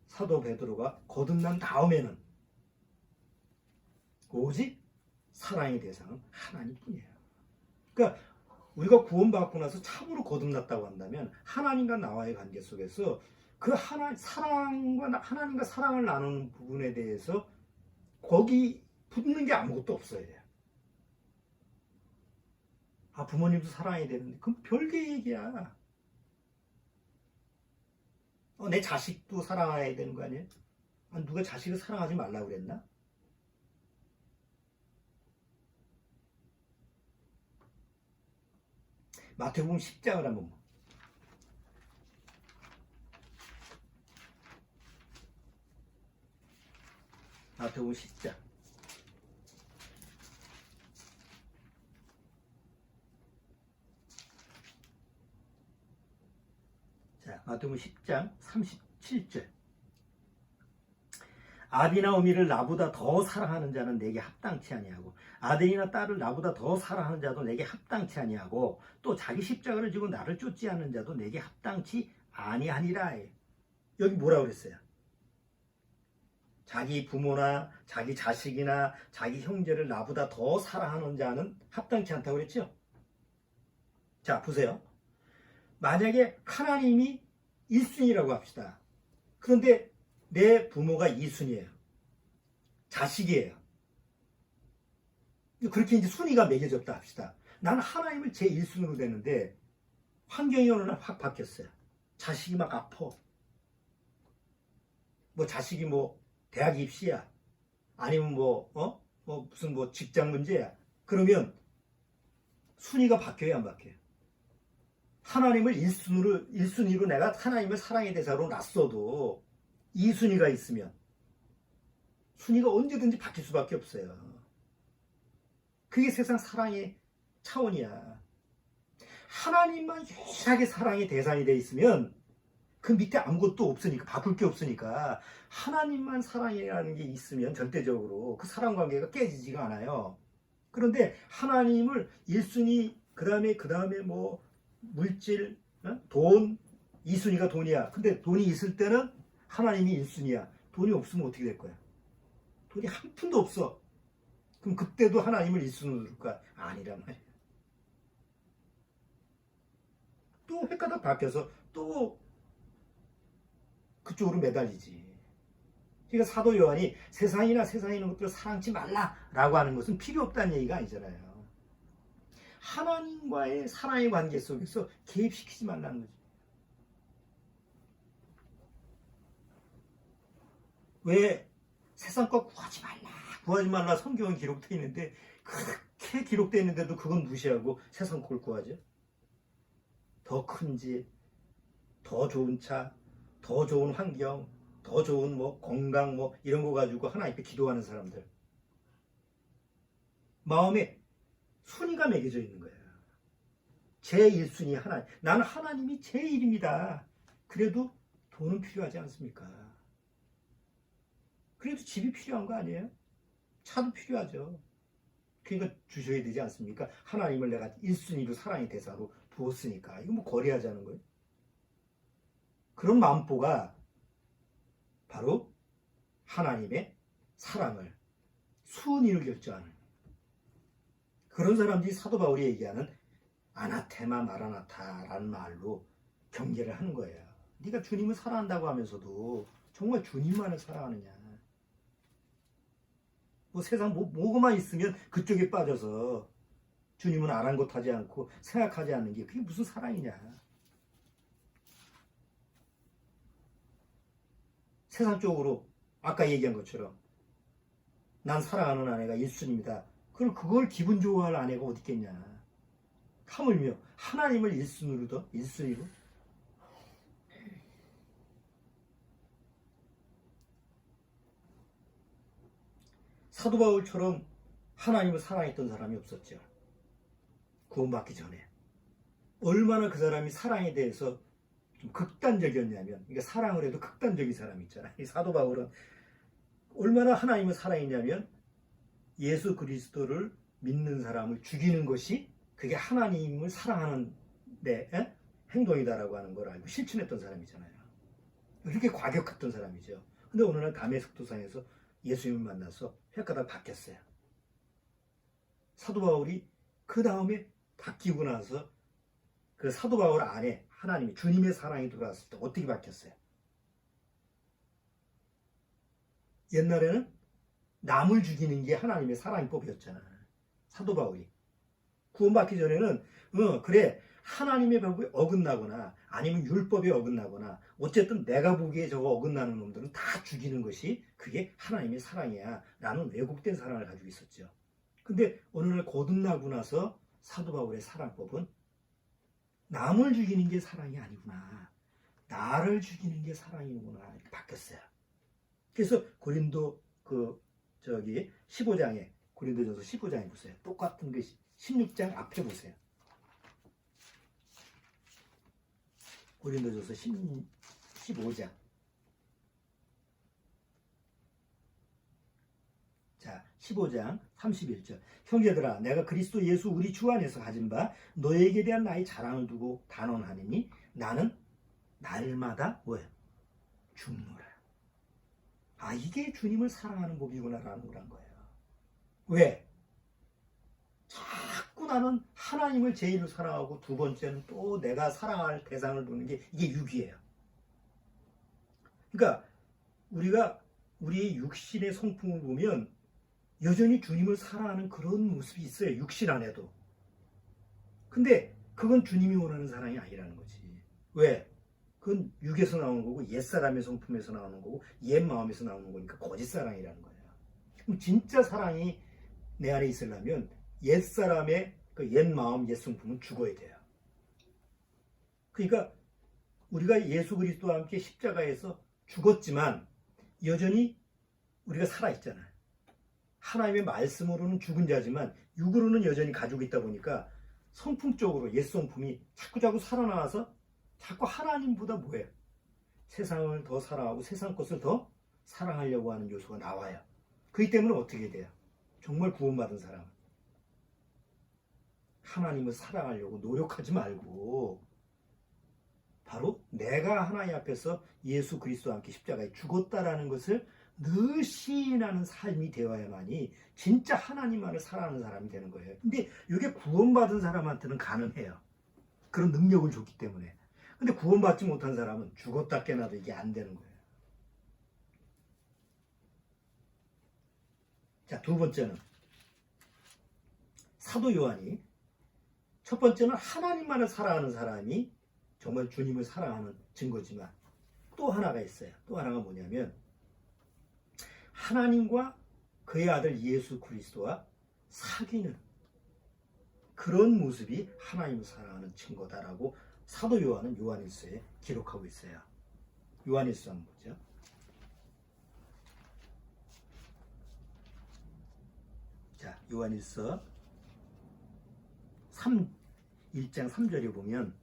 S1: 사도 베드로가 거듭난 다음에는 오직 사랑의 대상은 하나님뿐이에요. 그러니까 우리가 구원받고 나서 참으로 거듭났다고 한다면 하나님과 나와의 관계 속에서 그 하나님과 사랑을 나누는 부분에 대해서 거기 붙는 게 아무것도 없어야 돼요. 아, 부모님도 사랑해야 되는데 그건 별개 얘기야. 내 자식도 사랑해야 되는 거 아니에요? 누가 자식을 사랑하지 말라고 그랬나? 마태복음 10장을 한번 봐. 마태복음 10장. 자, 마태복음 10장 37절. 아비나 어미를 나보다 더 사랑하는 자는 내게 합당치 아니하고 아들이나 딸을 나보다 더 사랑하는 자도 내게 합당치 아니하고 또 자기 십자가를 지고 나를 쫓지 않는 자도 내게 합당치 아니하니라. 여기 뭐라고 그랬어요? 자기 부모나 자기 자식이나 자기 형제를 나보다 더 사랑하는 자는 합당치 않다고 그랬죠? 자, 보세요. 만약에 하나님이 1순위라고 합시다. 그런데 내 부모가 2순위예요. 자식이에요. 그렇게 이제 순위가 매겨졌다 합시다. 나는 하나님을 제 1순위로 되는데 환경이 어느 날 확 바뀌었어요. 자식이 막 아파. 뭐 자식이 뭐 대학 입시야. 아니면 무슨 직장 문제야. 그러면 순위가 바뀌어야 안 바뀌어요? 하나님을 1순위로 내가 하나님을 사랑의 대상으로 놨어도 2순위가 있으면 순위가 언제든지 바뀔 수밖에 없어요. 그게 세상 사랑의 차원이야. 하나님만 유일하게 사랑의 대상이 돼 있으면 그 밑에 아무것도 없으니까, 바꿀 게 없으니까 하나님만 사랑이라는 게 있으면 절대적으로 그 사랑 관계가 깨지지가 않아요. 그런데 하나님을 1순위, 그 다음에 뭐 물질, 돈, 2순위가 돈이야. 근데 돈이 있을 때는 하나님이 1순위야. 돈이 없으면 어떻게 될 거야? 돈이 한 푼도 없어. 그럼 그때도 하나님을 1순위로 둘까? 아니란 말이야. 또 획가닥 바뀌어서 또 그쪽으로 매달리지. 그러니까 사도 요한이 세상에 있는 것들을 사랑치 말라라고 하는 것은 필요 없다는 얘기가 아니잖아요. 하나님과의 사랑의 관계 속에서 개입시키지 말라는 거지. 왜 세상 것 구하지 말라 성경은 기록되어 있는데 그렇게 기록되어 있는데도 그건 무시하고 세상 걸 구하죠. 더 큰 집, 더 좋은 차, 더 좋은 환경, 더 좋은 건강 이런 거 가지고 하나님께 기도하는 사람들. 마음에 순위가 매겨져 있는 거예요. 제1순위 하나님. 나는 하나님이 제1입니다. 그래도 돈은 필요하지 않습니까? 그래도 집이 필요한 거 아니에요? 차도 필요하죠. 그러니까 주셔야 되지 않습니까? 하나님을 내가 1순위로 사랑의 대사로 부었으니까. 이거 거래하자는 거예요? 그런 마음보가 바로 하나님의 사랑을 수은이를 결정하는 그런 사람들이 사도 바울이 얘기하는 아나테마 마라나타라는 말로 경계를 하는 거예요. 네가 주님을 사랑한다고 하면서도 정말 주님만을 사랑하느냐. 뭐 세상 뭐만 있으면 그쪽에 빠져서 주님은 아랑곳하지 않고 생각하지 않는 게 그게 무슨 사랑이냐. 세상적으로 아까 얘기한 것처럼 난 사랑하는 아내가 예수님이다. 그럼 그걸 기분 좋아할 아내가 어디 있겠냐. 하물며 하나님을 1순위로 사도 바울처럼 하나님을 사랑했던 사람이 없었죠. 구원받기 전에. 얼마나 그 사람이 사랑에 대해서 좀 극단적이었냐면, 그러니까 사랑을 해도 극단적인 사람이 있잖아요. 이 사도 바울은 얼마나 하나님을 사랑했냐면 예수 그리스도를 믿는 사람을 죽이는 것이 그게 하나님을 사랑하는 행동이다라고 하는 걸 알고 실천했던 사람이잖아요. 이렇게 과격했던 사람이죠. 근데 어느 날 다메섹 도상에서 예수님을 만나서 횟가닥 바뀌었어요. 사도 바울이 그 다음에 바뀌고 나서 그 사도 바울 안에 하나님이 주님의 사랑이 들어왔을 때 어떻게 바뀌었어요? 옛날에는 남을 죽이는 게 하나님의 사랑법이었잖아. 사도 바울이 구원받기 전에는 그래 하나님의 법에 어긋나거나 아니면 율법에 어긋나거나 어쨌든 내가 보기에 저거 어긋나는 놈들은 다 죽이는 것이 그게 하나님의 사랑이야 라는 왜곡된 사랑을 가지고 있었죠. 근데 어느 날 거듭나고 나서 사도 바울의 사랑법은 남을 죽이는 게 사랑이 아니구나, 나를 죽이는 게 사랑이구나 이렇게 바뀌었어요. 그래서 고린도 15장에 고린도전서 15장에 보세요. 똑같은 게 16장 앞에 보세요. 고린도전서 15장. 자, 15장 31절. 형제들아, 내가 그리스도 예수 우리 주 안에서 가진 바 너에게 대한 나의 자랑을 두고 단언하느니 나는 날마다 뭐예요? 죽노라. 아, 이게 주님을 사랑하는 법이구나라는 거예요. 왜? 자꾸 나는 하나님을 제일로 사랑하고 두 번째는 또 내가 사랑할 대상을 두는 게 이게 육이에요. 그러니까 우리가 우리의 육신의 성품을 보면 여전히 주님을 사랑하는 그런 모습이 있어요. 육신 안에도. 근데 그건 주님이 원하는 사랑이 아니라는 거지. 왜? 그건 육에서 나오는 거고 옛사람의 성품에서 나오는 거고 옛 마음에서 나오는 거니까 거짓사랑이라는 거예요. 그럼 진짜 사랑이 내 안에 있으려면 옛사람의 그 옛 마음, 옛 성품은 죽어야 돼요. 그러니까 우리가 예수 그리스도와 함께 십자가에서 죽었지만 여전히 우리가 살아있잖아요. 하나님의 말씀으로는 죽은 자지만 육으로는 여전히 가지고 있다 보니까 성품적으로 옛 성품이 자꾸 살아나와서 자꾸 하나님보다 뭐예요? 세상을 더 사랑하고 세상 것을 더 사랑하려고 하는 요소가 나와요. 그렇기 때문에 어떻게 돼요? 정말 구원받은 사람은 하나님을 사랑하려고 노력하지 말고 바로 내가 하나님 앞에서 예수 그리스도와 함께 십자가에 죽었다라는 것을 늘 시인하는 삶이 되어야만이 진짜 하나님만을 사랑하는 사람이 되는 거예요. 근데 이게 구원받은 사람한테는 가능해요. 그런 능력을 줬기 때문에. 근데 구원받지 못한 사람은 죽었다 깨나도 이게 안 되는 거예요. 자, 두 번째는 사도 요한이 첫 번째는 하나님만을 사랑하는 사람이 정말 주님을 사랑하는 증거지만 또 하나가 있어요. 또 하나가 뭐냐면 하나님과 그의 아들 예수 그리스도와 사귀는 그런 모습이 하나님을 사랑하는 증거다라고 사도 요한은 요한일서에 기록하고 있어요. 요한일서 한번 보죠. 자, 요한일서 1장 3절에 보면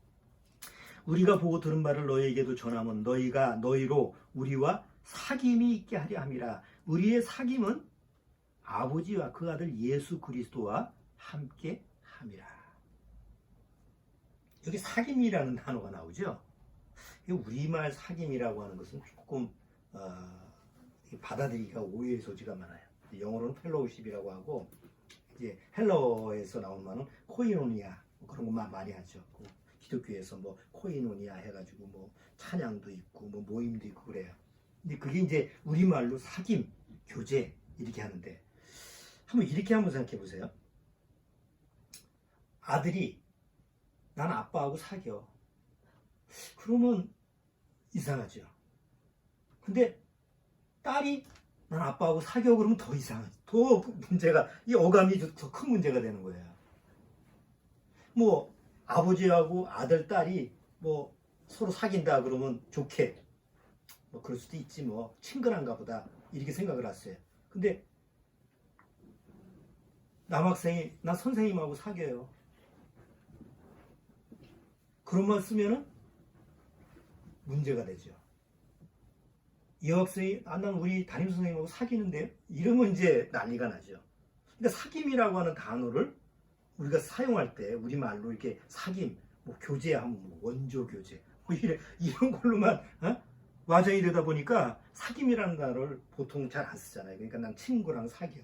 S1: 우리가 보고 들은 바를 너희에게도 전하면 너희가 너희로 우리와 사귐이 있게 하려 함이라. 우리의 사귐은 아버지와 그 아들 예수 그리스도와 함께 함이라. 여기 사귐이라는 단어가 나오죠. 우리말 사귐이라고 하는 것은 조금 받아들이기가 오해의 소지가 많아요. 영어로는 펠로우십이라고 하고, 이제 헬러에서 나온 말은 코이노니아, 뭐 그런 것만 많이 하죠. 기독교에서 뭐 코이노니아 해가지고 뭐 찬양도 있고 뭐 모임도 있고 그래요. 근데 그게 이제 우리말로 사귐, 교제 이렇게 하는데, 한번 이렇게 한번 생각해 보세요. 아들이 난 아빠하고 사겨. 그러면 이상하죠. 근데 딸이 난 아빠하고 사겨 그러면 더 이상하죠. 더 문제가, 이 어감이 더 큰 문제가 되는 거예요. 뭐 아버지하고 아들, 딸이 뭐 서로 사귄다 그러면 좋게, 뭐 그럴 수도 있지, 뭐 친근한가 보다 이렇게 생각을 했어요. 근데 남학생이 나 선생님하고 사귀어요. 그런 말 쓰면은 문제가 되죠. 여학생이 난 우리 담임 선생님하고 사귀는데요. 이러면 이제 난리가 나죠. 그러니까 사귐이라고 하는 단어를 우리가 사용할 때 우리말로 이렇게 사귐, 뭐 교제하면 뭐 원조 교제, 뭐 이런 걸로만 와전이 되다 보니까 사귐이라는 단어를 보통 잘 안 쓰잖아요. 그러니까 난 친구랑 사겨.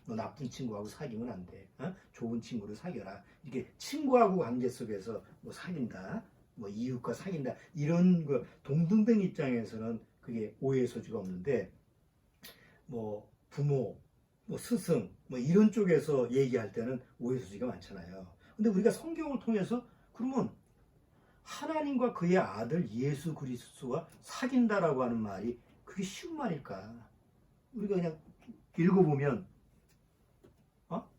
S1: 너 나쁜 친구하고 사귀면 안 돼. 좋은 친구를 사겨라. 이렇게 친구하고 관계 속에서 뭐 사귄다, 뭐 이웃과 사귄다, 이런 거 동등된 입장에서는 그게 오해의 소지가 없는데, 뭐 부모, 뭐 스승, 뭐 이런 쪽에서 얘기할 때는 오해 소지가 많잖아요. 근데 우리가 성경을 통해서 그러면 하나님과 그의 아들 예수 그리스도와 사귄다라고 하는 말이 그게 쉬운 말일까? 우리가 그냥 읽어보면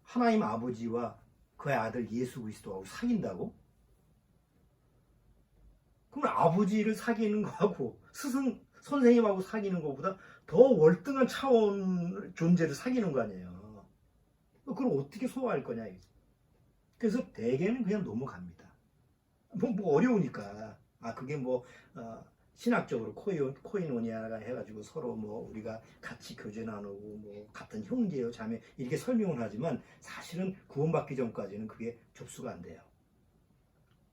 S1: 하나님 아버지와 그의 아들 예수 그리스도하고 사귄다고? 그러면 아버지를 사귀는 거하고 스승 선생님하고 사귀는 것보다 더 월등한 차원 존재를 사귀는 거 아니에요. 그걸 어떻게 소화할 거냐. 그래서 대개는 그냥 넘어갑니다. 뭐 어려우니까. 그게 뭐 신학적으로 코이노니아가 해가지고 서로 뭐 우리가 같이 교제 나누고 뭐 같은 형제요 자매 이렇게 설명을 하지만 사실은 구원받기 전까지는 그게 접수가 안 돼요.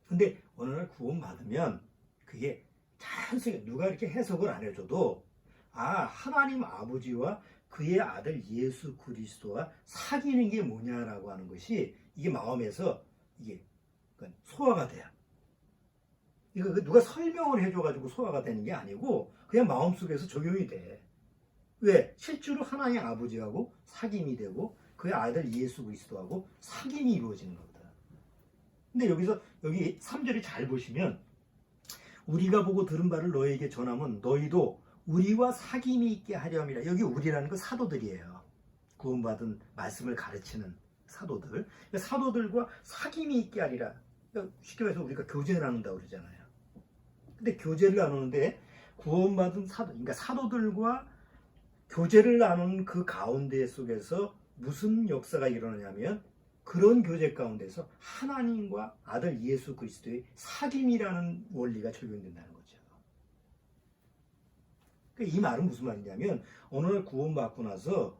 S1: 근데 어느 날 구원받으면 그게 자연스럽게 누가 이렇게 해석을 안 해줘도 하나님 아버지와 그의 아들 예수 그리스도와 사귀는 게 뭐냐라고 하는 것이 이게 마음에서 이게 소화가 돼요. 이거 누가 설명을 해줘가지고 소화가 되는 게 아니고 그냥 마음속에서 적용이 돼. 왜? 실제로 하나님 아버지하고 사귐이 되고 그의 아들 예수 그리스도하고 사귐이 이루어지는 겁니다. 근데 여기서 여기 3절이 잘 보시면 우리가 보고 들은 바를 너에게 전하면 너희도 우리와 사귐이 있게 하려 함이라. 여기 우리라는 건 사도들이에요. 구원받은 말씀을 가르치는 사도들. 사도들과 사귐이 있게 하리라. 쉽게 말해서 우리가 교제를 나눈다고 그러잖아요. 근데 교제를 나누는데 구원받은 사도, 그러니까 사도들과 교제를 나누는 그 가운데 속에서 무슨 역사가 일어나냐면 그런 교제 가운데서 하나님과 아들 예수 그리스도의 사귐이라는 원리가 적용된다는 거죠. 이 말은 무슨 말이냐면 어느 날 구원받고 나서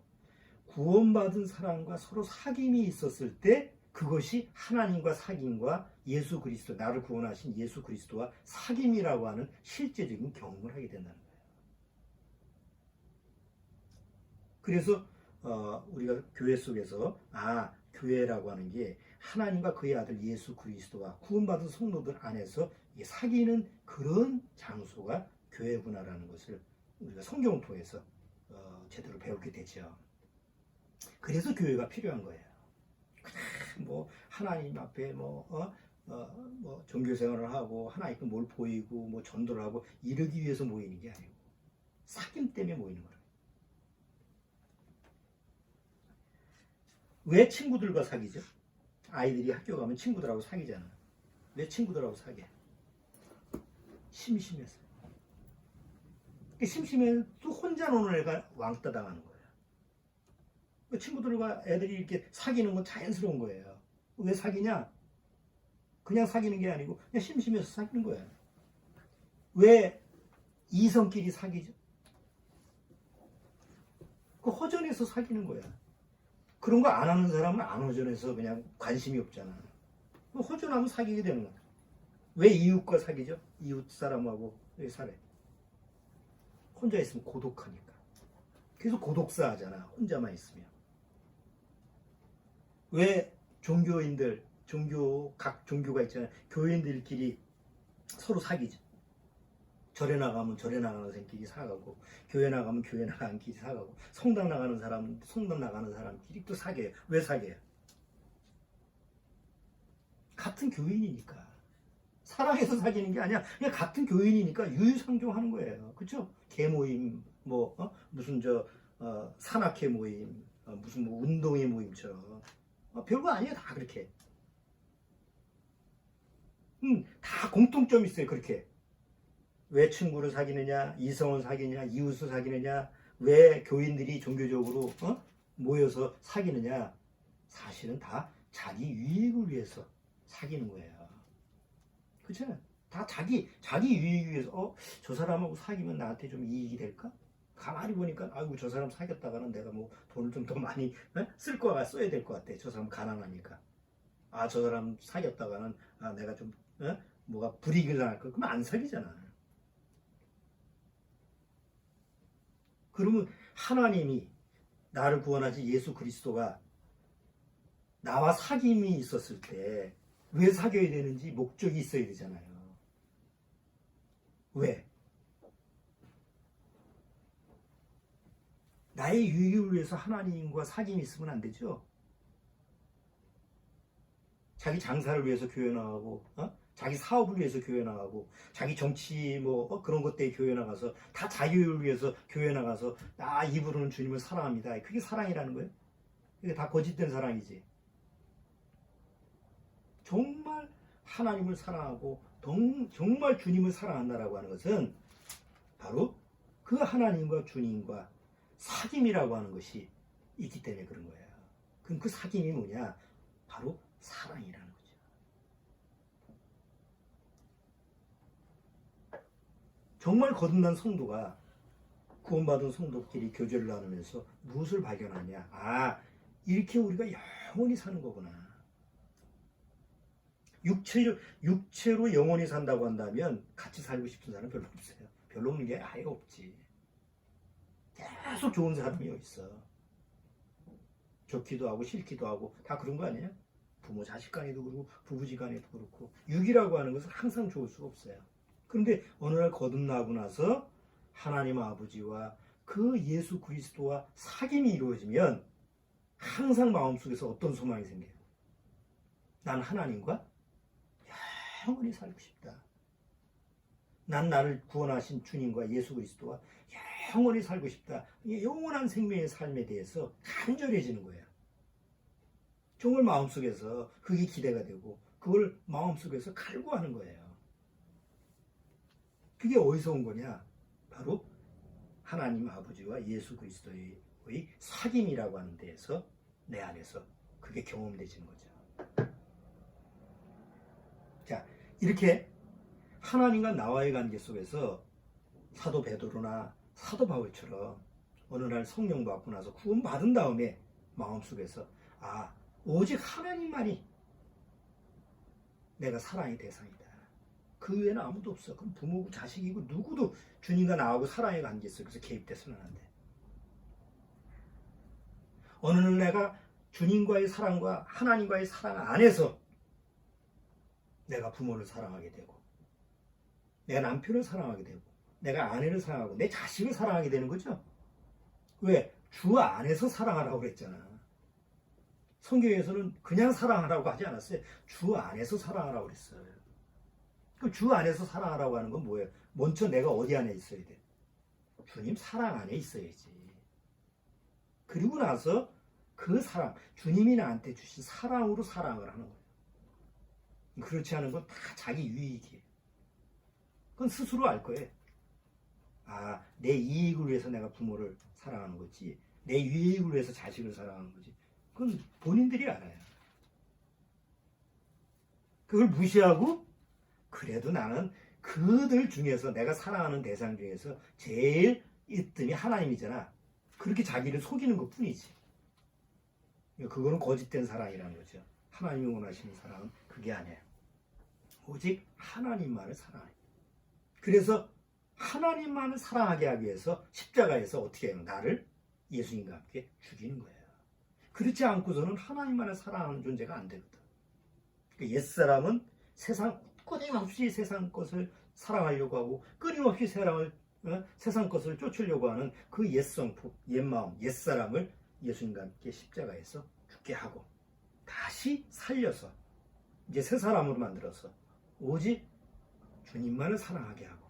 S1: 구원받은 사람과 서로 사귐이 있었을 때 그것이 하나님과 사귐과 예수 그리스도, 나를 구원하신 예수 그리스도와 사귐이라고 하는 실제적인 경험을 하게 된다는 거예요. 그래서 우리가 교회 속에서 교회라고 하는 게 하나님과 그의 아들 예수 그리스도와 구원받은 성도들 안에서 사귀는 그런 장소가 교회구나라는 것을 우리가 성경을 통해서 제대로 배우게 되죠. 그래서 교회가 필요한 거예요. 뭐 하나님 앞에 뭐 종교 생활을 하고 하나님께 뭘 보이고 뭐 전도를 하고 이러기 위해서 모이는 게 아니고 사귐 때문에 모이는 거예요. 왜 친구들과 사귀죠? 아이들이 학교 가면 친구들하고 사귀잖아. 왜 친구들하고 사귀어? 심심해서. 심심해서 또 혼자 노는 애가 왕따 당하는 거예요. 친구들과 애들이 이렇게 사귀는 건 자연스러운 거예요. 왜 사귀냐? 그냥 사귀는 게 아니고 그냥 심심해서 사귀는 거예요. 왜 이성끼리 사귀죠? 그 허전해서 사귀는 거야. 그런 거 안 하는 사람은 안 허전해서 그냥 관심이 없잖아. 허전하면 사귀게 되는 거야. 왜 이웃과 사귀죠? 이웃 사람하고 왜 살아요? 혼자 있으면 고독하니까. 계속 고독사 하잖아. 혼자만 있으면. 왜 종교인들, 각 종교가 있잖아요. 교인들끼리 서로 사귀죠. 절에 나가면 절에 나가는 사람끼리 사가고, 교회 나가면 교회 나가는 끼리 사가고, 성당 나가는 사람, 성당 나가는 사람끼리 또 사귀어요. 왜 사귀어요? 같은 교인이니까. 사랑해서 사귀는 게 아니야. 그냥 같은 교인이니까 유유상종하는 거예요. 그렇죠? 개모임, 무슨 산악회 모임, 무슨 운동회 모임처럼 별거 아니에요. 다 그렇게. 다 공통점이 있어요. 그렇게. 왜 친구를 사귀느냐, 이성을 사귀느냐, 이웃을 사귀느냐, 왜 교인들이 종교적으로 모여서 사귀느냐. 사실은 다 자기 유익을 위해서 사귀는 거예요. 그렇잖아요. 다 자기 유익을 위해서 저 사람하고 사귀면 나한테 좀 이익이 될까? 가만히 보니까 아이고 저 사람 사귀었다가는 내가 뭐 돈을 좀 더 많이 써야 될 것 같아. 저 사람 가난하니까. 저 사람 사귀었다가는 내가 좀 뭐가 불이익을 당할 거. 그러면 안 사귀잖아. 그러면 하나님이 나를 구원하신 예수 그리스도가 나와 사귐이 있었을 때 왜 사귀어야 되는지 목적이 있어야 되잖아요. 왜? 나의 유익을 위해서 하나님과 사귐이 있으면 안 되죠. 자기 장사를 위해서 교회 나가고, 자기 사업을 위해서 교회 나가고, 자기 정치 그런 것 때문에 교회 나가서 다 자유를 위해서 교회 나가서 입으로는 주님을 사랑합니다. 그게 사랑이라는 거예요. 그게 다 거짓된 사랑이지. 정말 하나님을 사랑하고 정말 주님을 사랑한다라고 하는 것은 바로 그 하나님과 주님과 사귐이라고 하는 것이 있기 때문에 그런 거예요. 그럼 그 사귐이 뭐냐? 바로 사랑이라는 거죠. 정말 거듭난 성도가 구원받은 성도끼리 교제를 나누면서 무엇을 발견하냐? 이렇게 우리가 영원히 사는 거구나. 육체로 영원히 산다고 한다면 같이 살고 싶은 사람 별로 없어요. 별로 없는 게 아예 없지. 계속 좋은 사람이 어디 있어. 좋기도 하고 싫기도 하고 다 그런 거 아니에요? 부모 자식 간에도 그렇고 부부지간에도 그렇고 육이라고 하는 것은 항상 좋을 수가 없어요. 그런데 어느 날 거듭나고 나서 하나님 아버지와 그 예수 그리스도와 사귐이 이루어지면 항상 마음속에서 어떤 소망이 생겨요? 난 하나님과 영원히 살고 싶다. 난 나를 구원하신 주님과 예수 그리스도와 영원히 살고 싶다. 이 영원한 생명의 삶에 대해서 간절해지는 거예요. 정말 마음속에서 그게 기대가 되고 그걸 마음속에서 갈구하는 거예요. 그게 어디서 온 거냐? 바로 하나님 아버지와 예수 그리스도의 사귐이라고 하는 데에서 내 안에서 그게 경험되지는 거죠. 자, 이렇게 하나님과 나와의 관계 속에서 사도 베드로나 사도 바울처럼 어느 날 성령 받고 나서 구원 받은 다음에 마음속에서 오직 하나님만이 내가 사랑의 대상이다. 그 외에는 아무도 없어. 그럼 부모고 자식이고 누구도 주님과 나하고 사랑의 관계 속에서 개입돼서는 안 돼. 어느 날 내가 주님과의 사랑과 하나님과의 사랑 안에서 내가 부모를 사랑하게 되고 내가 남편을 사랑하게 되고 내가 아내를 사랑하고 내 자식을 사랑하게 되는 거죠. 왜? 주 안에서 사랑하라고 그랬잖아. 성경에서는 그냥 사랑하라고 하지 않았어요. 주 안에서 사랑하라고 그랬어요. 그 주 안에서 사랑하라고 하는 건 뭐예요? 먼저 내가 어디 안에 있어야 돼? 주님 사랑 안에 있어야지. 그리고 나서 그 사랑, 주님이 나한테 주신 사랑으로 사랑을 하는 거예요. 그렇지 않은 건 다 자기 유익이에요. 그건 스스로 알 거예요. 내 이익을 위해서 내가 부모를 사랑하는 거지, 내 유익을 위해서 자식을 사랑하는 거지. 그건 본인들이 알아요. 그걸 무시하고 그래도 나는 그들 중에서 내가 사랑하는 대상 중에서 제일 1등이 하나님이잖아. 그렇게 자기를 속이는 것 뿐이지. 그거는 거짓된 사랑이라는 거죠. 하나님이 원하시는 사랑은 그게 아니에요. 오직 하나님만을 사랑해요. 그래서 하나님만을 사랑하게 하기 위해서 십자가에서 어떻게 해요? 나를 예수님과 함께 죽이는 거예요. 그렇지 않고서는 하나님만을 사랑하는 존재가 안 되거든. 그러니까 옛사람은 끊임없이 세상 것을 사랑하려고 하고 끊임없이 세상 것을 쫓으려고 하는 그 옛성품, 옛마음, 옛사람을 예수님과 함께 십자가에서 죽게 하고 다시 살려서 이제 새 사람으로 만들어서 오직 주님만을 사랑하게 하고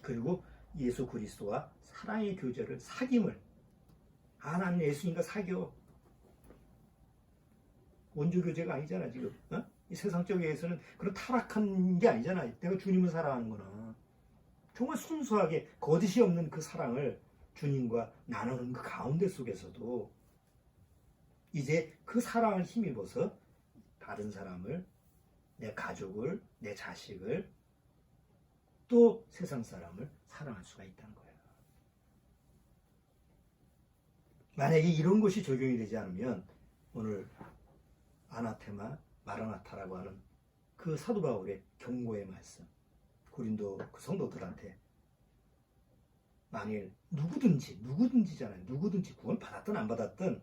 S1: 그리고 예수 그리스도와 사랑의 교제를 사귐을 나는 예수님과 사겨 원조 교제가 아니잖아 지금. 이 세상적에서는 그런 타락한 게 아니잖아. 내가 주님을 사랑하는 거는 정말 순수하게 거짓이 없는 그 사랑을 주님과 나누는 그 가운데 속에서도 이제 그 사랑을 힘입어서 다른 사람을, 내 가족을, 내 자식을, 또 세상 사람을 사랑할 수가 있다는 거예요. 만약에 이런 것이 적용이 되지 않으면 오늘 아나테마, 마라나타라고 하는 그 사도 바울의 경고의 말씀, 고린도 그 성도들한테 만일 누구든지잖아요. 누구든지 구원 받았든 안 받았든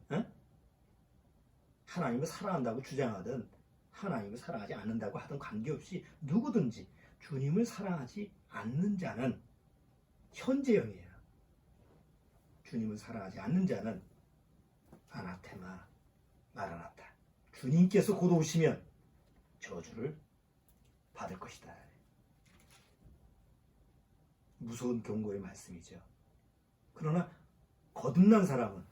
S1: 하나님을 사랑한다고 주장하든 하나님을 사랑하지 않는다고 하든 관계없이 누구든지 주님을 사랑하지 않는 자는 현재형이에요. 주님을 사랑하지 않는 자는 아나테마, 마라나타. 주님께서 곧 오시면 저주를 받을 것이다. 무서운 경고의 말씀이죠. 그러나 거듭난 사람은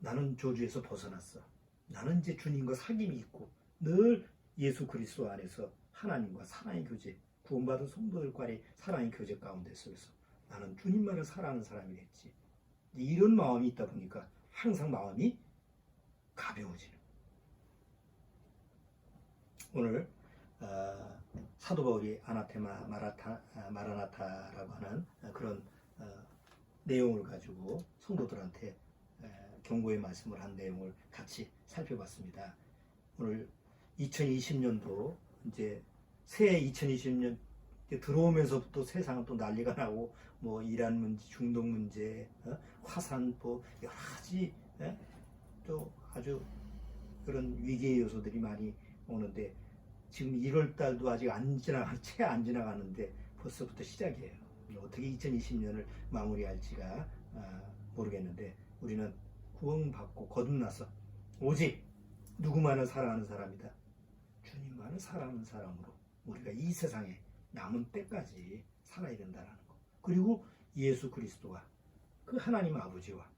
S1: 나는 저주에서 벗어났어. 나는 이제 주님과 사귐이 있고 늘 예수 그리스도 안에서 하나님과 사랑의 교제, 구원받은 성도들과의 사랑의 교제 가운데 속에서 나는 주님만을 사랑하는 사람이 됐지. 이런 마음이 있다 보니까 항상 마음이 가벼워지는. 오늘 사도 바울이 아나테마 마라나타라고 하는 그런 내용을 가지고 성도들한테 경고의 말씀을 한 내용을 같이 살펴봤습니다. 오늘 2020년도 이제 새해 2020년 들어오면서부터 세상은 또 난리가 나고 뭐 이란 문제, 중동 문제, 화산 뭐 여러 가지 또 아주 그런 위기의 요소들이 많이 오는데 지금 1월 달도 아직 채 안 지나가는데 벌써부터 시작이에요. 어떻게 2020년을 마무리할지가 모르겠는데 우리는 구원받고 거듭나서 오직 누구만을 사랑하는 사람이다. 주님만을 사랑하는 사람으로 우리가 이 세상에 남은 때까지 살아야 된다는 거. 그리고 예수 그리스도와 그 하나님 아버지와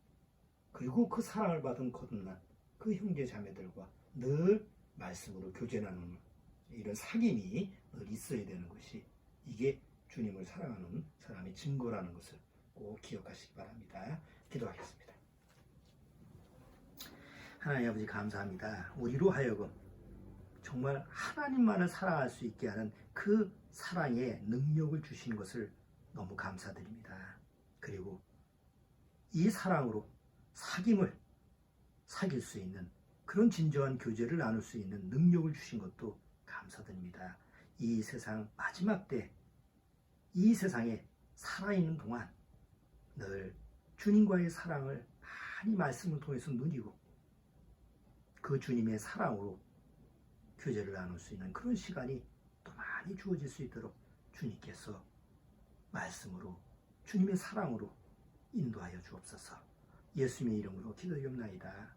S1: 그리고 그 사랑을 받은 거듭난 그 형제 자매들과 늘 말씀으로 교제 나누는 이런 사귐이 늘 있어야 되는 것이 이게 주님을 사랑하는 사람의 증거라는 것을 꼭 기억하시기 바랍니다. 기도하겠습니다. 하나님 아버지 감사합니다. 우리로 하여금 정말 하나님만을 사랑할 수 있게 하는 그 사랑의 능력을 주신 것을 너무 감사드립니다. 그리고 이 사랑으로 사귐을 사귈 수 있는 그런 진정한 교제를 나눌 수 있는 능력을 주신 것도 감사드립니다. 이 세상 마지막 때 이 세상에 살아있는 동안 늘 주님과의 사랑을 많이 말씀을 통해서 누리고 그 주님의 사랑으로 교제를 나눌 수 있는 그런 시간이 또 많이 주어질 수 있도록 주님께서 말씀으로 주님의 사랑으로 인도하여 주옵소서. 예수님의 이름으로 기도드리옵나이다.